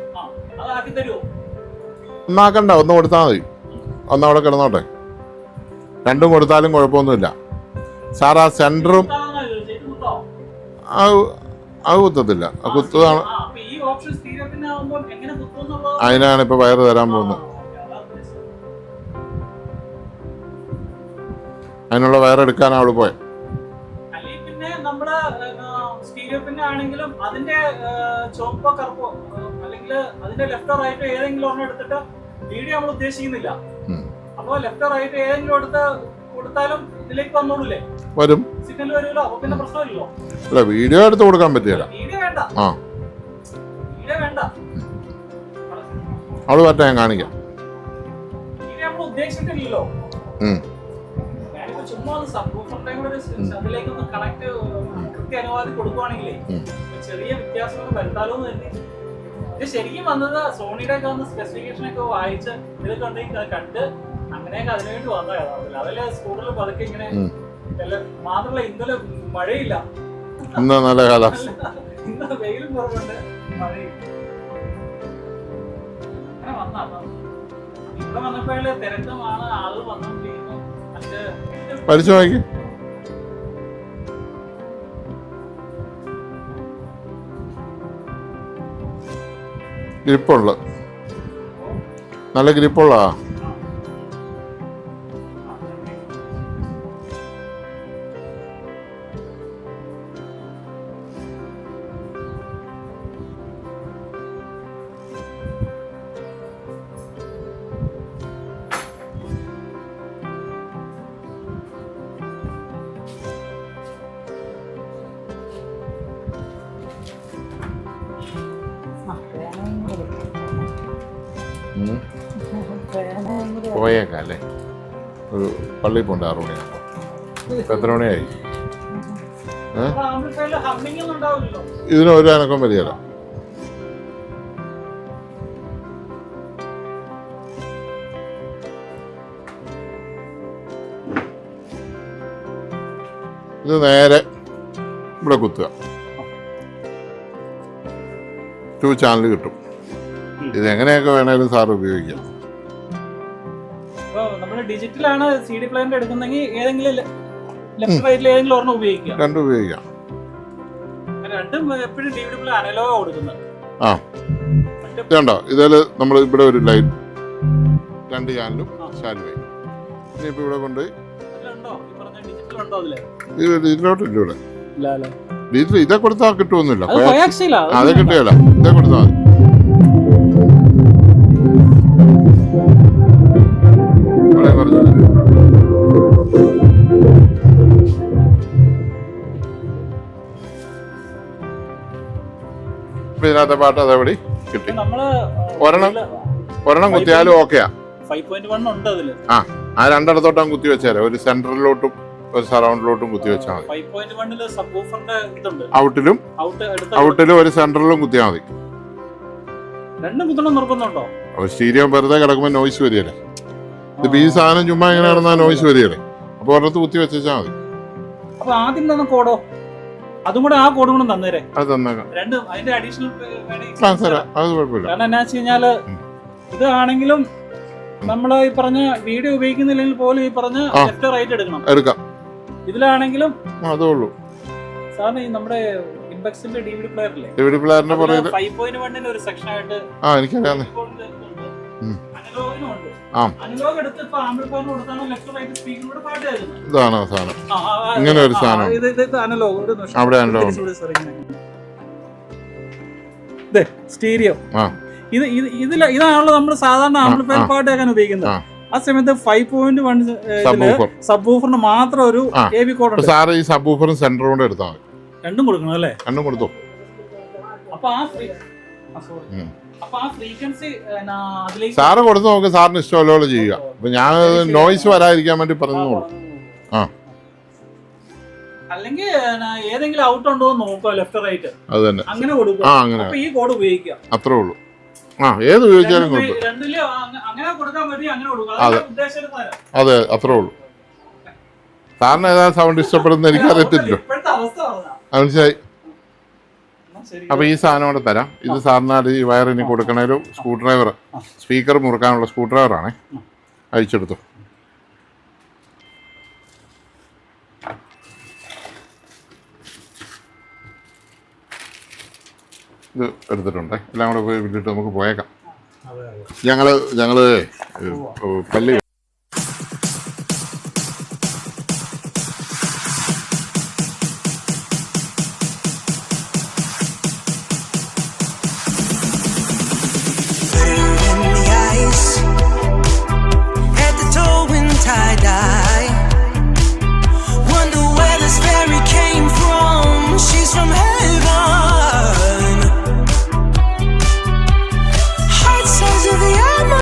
അതാക്കി തരുമോ? ഒന്നാക്കണ്ട, ഒന്ന് കൊടുത്താൽ മതി. ഒന്നവിടെ കിടന്നോട്ടെ. 2 കൊടുത്താലും കുഴപ്പമൊന്നുമില്ല സാർ. ആ സെന്ററും അത് കുത്തത്തില്ല, കുത്തതാണ്. അതിനാണ് ഇപ്പൊ വയറ് തരാൻ പോകുന്നത്. അതിനുള്ള വയറെടുക്കാനാണ് അവള് പോയത്. പിന്നെ നമ്മുടെ സ്റ്റീരിയോ പിന്നെ ആണെങ്കിലും അതിന്റെ ചുവപ്പോ കറുപ്പോ അല്ലെങ്കിൽ അതിന്റെ ലെഫ്റ്റോ റൈറ്റോ ഏതെങ്കിലും ഒരെണ്ണം എടുത്തിട്ട് വീഡിയോ നമ്മൾ ഉദ്ദേശിക്കുന്നില്ല. അപ്പൊ ലെഫ്റ്റോ റൈറ്റോ ഏതെങ്കിലും എടുത്ത് കൊടുത്താലും ഇതിലേക്ക് വന്നോളൂല്ലേ? വരും, സിഗ്നൽ വരുമല്ലോ. അപ്പൊ പിന്നെ പ്രശ്നമില്ലല്ലോ. അല്ല, വീഡിയോ എടുത്ത് കൊടുക്കാൻ പറ്റില്ല. വീഡിയോ വേണ്ട, വീഡിയോ വേണ്ട. അവള് പറ്റാ, ഞാൻ കാണിക്കാം. വീഡിയോ നമ്മൾ ഉദ്ദേശിച്ചിട്ടില്ലല്ലോ. ചുമ്മാ സബ്വൂഫറിന്റെ കൂടെ അതിലേക്ക് ഒന്ന് കണക്ട് കൃത്യാനുവാദം കൊടുക്കുവാണെങ്കിലേ ചെറിയ വ്യത്യാസങ്ങൾ വരുത്താലോന്ന് തന്നെ. ഇത് ശരിക്കും വന്നത് സോണിയുടെ ഒക്കെ വന്ന സ്പെസിഫിക്കേഷൻ ഒക്കെ വായിച്ച് ഇതൊക്കെ ഉണ്ടെങ്കിൽ കണ്ട് അങ്ങനെയൊക്കെ അതിനുവേണ്ടി വന്നതാണ്. അതല്ലേ സ്കൂളിൽ പതുക്കെ ഇങ്ങനെ. മാത്രമല്ല ഇന്നലെ മഴയില്ല, ഇന്ന് നല്ല കാലാവസ്ഥ. ഇന്ന് വെയിലും കുറവുണ്ട്, മഴയില്ല. അങ്ങനെ വന്നാ ഇവിടെ വന്നപ്പോഴേ തിരക്കമാണ്, ആള് വന്നോണ്ടിരിക്കുന്നു. പഠിച്ചു നോക്കി. ഗ്രിപ്പുള്ള, നല്ല ഗ്രിപ്പുള്ള. ഉം. പോയേക്കാം അല്ലേ? ഒരു പള്ളിയിൽ പോണ്ട് 6 മണിയാകുമ്പോൾ. ഇപ്പം എത്ര മണിയായി? ആംപ്ലിഫയറിൽ ഹമ്മിങ് ഒന്നും ഉണ്ടാവില്ലല്ലോ. ഇതിന് ഒരു അനക്കം വരികയില്ല. ഇത് നേരെ ഇവിടെ കുത്തുക. 2 ചാനൽ കിട്ടും. ഇത് എങ്ങനെയൊക്കെ വേണേലും സാർ ഉപയോഗിക്കാം. അപ്പോൾ നമ്മൾ ഡിജിറ്റലാണ് CD പ്ലെയറിന്റെ എടുക്കുന്നെങ്കിൽ ഏതെങ്കിലും ലെഫ്റ്റ് റൈറ്റിൽ ഏതെങ്കിലും ഒരെണ്ണം ഉപയോഗിക്കുക. രണ്ടും ഉപയോഗിക്കാം. രണ്ടും എപ്പോഴും DVD പ്ലെയർ അനലോഗ് കൊടുക്കുന്നത്. ആ ഇതുണ്ടോ? ഇതിൽ നമ്മൾ ഇവിടെ ഒരു ലൈറ്റ് 2 ചാനലും ശാലുവായി. ഇനിയിപ്പോൾ ഇവിടെ കൊണ്ട് അതിലുണ്ടോ ഈ പറഞ്ഞ ഡിജിറ്റൽ ഉണ്ടോ അതില്? ഇതിലോട്ടില്ല. ഇവിടെ ഇല്ല അല്ലേ? ഡിജിറ്റൽ ഇതെ കൊടുത്താൽ കിട്ടുമൊന്നുമില്ല. അത് കോയാക്സിലാ. അത് കിട്ടുകയില്ല. ഇതെ കൊടുത്താൽ മതി. ഇവിടെ കുറച്ച് ഇപ്പൊ ഇതിനകത്തെ പാട്ട് അതേപടി കിട്ടി. നമ്മള് ഒരെണ്ണം കുത്തിയാലും ഓക്കെയാ. 5.1 ഉണ്ട് അതില്. ആ രണ്ടിടത്തോട്ടും കുത്തി വെച്ചാലേ ഒരു സെൻട്രലിലോട്ടും ഒരു സറൗണ്ടിലോട്ടും കുത്തി വെച്ചാൽ മതി. 5.1 സബ് വൂഫറിന്റെ ഇതുണ്ട്. ഔട്ടിലും ഒരു സെൻട്രലിലും കുത്തിയാൽ മതി. രണ്ടും കുത്തണം നിർബന്ധമുണ്ടോ? അപ്പൊ സ്റ്റീരിയോ വെറുതെ കിടക്കുമ്പോൾ നോയ്സ് വരികയല്ലേ. ഇത് ഈ സാധനം ചുമ്മാ ഇങ്ങനെ കിടന്നാൽ നോയ്സ് വരികയല്ലേ. അപ്പൊ ഒരിടത്ത് കുത്തി വെച്ചാൽ മതി. അപ്പൊ ആദ്യം തന്ന കോഡോ അതും കൂടെ ആ കോഡും കൂടെ തന്നേരെ. അത് തന്നേക്കാം. രണ്ടും അതിന്റെ അഡീഷണൽ അത് കുഴപ്പമില്ല. കാരണം എന്നാ വെച്ച് കഴിഞ്ഞാല് ഇതാണെങ്കിലും നമ്മള് ഈ പറഞ്ഞ വീഡിയോ ഉപയോഗിക്കുന്നില്ലെങ്കിൽ പോലും ഈ പറഞ്ഞ ലെഫ്റ്റ് റൈറ്റ് എടുക്കാം. ഇതിലാണെങ്കിലും അതേ ഉള്ളൂ. സാറിന് ഈ നമ്മുടെ ഇംപെക്സിന്റെ DVD പ്ലെയർ ഇല്ലേ? DVD പ്ലെയറിന്റെ പുറകിൽ 5.1 ഒരു സെക്ഷൻ ആയിട്ട് എനിക്കറിയാം. അനലോഗിനുണ്ട്. ആ അനലോഗ് എടുത്ത് ഇപ്പൊ ആംപ്ലിഫയറിന് കൊടുത്താണ് ലെഫ്റ്റ് റൈറ്റ് സ്പീക്കറിലൂടെ പാട്ട് കേൾക്കുന്നത്. ഇതാണ് ആ സാധനം. ഇങ്ങനെ ഒരു സാധനം ഇത് അനലോഗ്. ഒരു നിമിഷം. അവിടെ അനലോഗ് സ്റ്റീരിയോ. ഇതാണല്ലോ നമ്മൾ സാധാരണ ആംപ്ലിഫയർ പാട്ട് കേൾക്കാൻ ഉപയോഗിക്കുന്നത്. ആ സമയത്ത് 5.1 സബ് വൂഫറിന് മാത്രം ഒരു AV കോഡ് ഉണ്ട്. സാറ് ഈ സബ് വൂഫറും സെന്ററും കൂടെ എടുത്താൽ മതി. രണ്ടും കൊടുക്കണം അല്ലേ? രണ്ടും കൊടുത്തു. അപ്പൊ ആ ഫ്രീക്വൻസി സാറ് കൊടുത്ത് നോക്ക്. സാറിന് ഇഷ്ടമല്ലോ ചെയ്യുക. അപ്പൊ ഞാൻ നോയ്സ് വരാതിരിക്കാൻ വേണ്ടി പറഞ്ഞോളൂ. അല്ലെങ്കിൽ ഏതെങ്കിലും ഔട്ട് ഉണ്ടോ എന്ന് നോക്കുക. ലെഫ്റ്റ് റൈറ്റ് അത് തന്നെ അങ്ങനെ കൊടുക്കുക. അപ്പൊ ഈ കോഡ് ഉപയോഗിക്കുക. അത്രേ ഉള്ളൂ. ഏത് ഉപയോഗിച്ചാലും കുഴപ്പം. അതെ അത്രേ ഉള്ളൂ. സാറിന് ഏതാ സൗണ്ട് ഇഷ്ടപ്പെടുന്ന എനിക്കറിയത്തില്ലല്ലോ. മനസ്സിലായി. അപ്പൊ ഈ സാധനം കൂടെ തരാം. ഇത് സാറിന് ഈ വയറിന് കൊടുക്കണ ഒരു സ്ക്രൂ ഡ്രൈവർ, സ്പീക്കർ മുറുക്കാനുള്ള സ്ക്രൂ ഡ്രൈവറാണേ. അയച്ചെടുത്തു. ഇത് എടുത്തിട്ടുണ്ടേ. എല്ലാം കൂടെ പോയി വിട്ടിട്ട് നമുക്ക് പോയേക്കാം. ഞങ്ങള് പള്ളി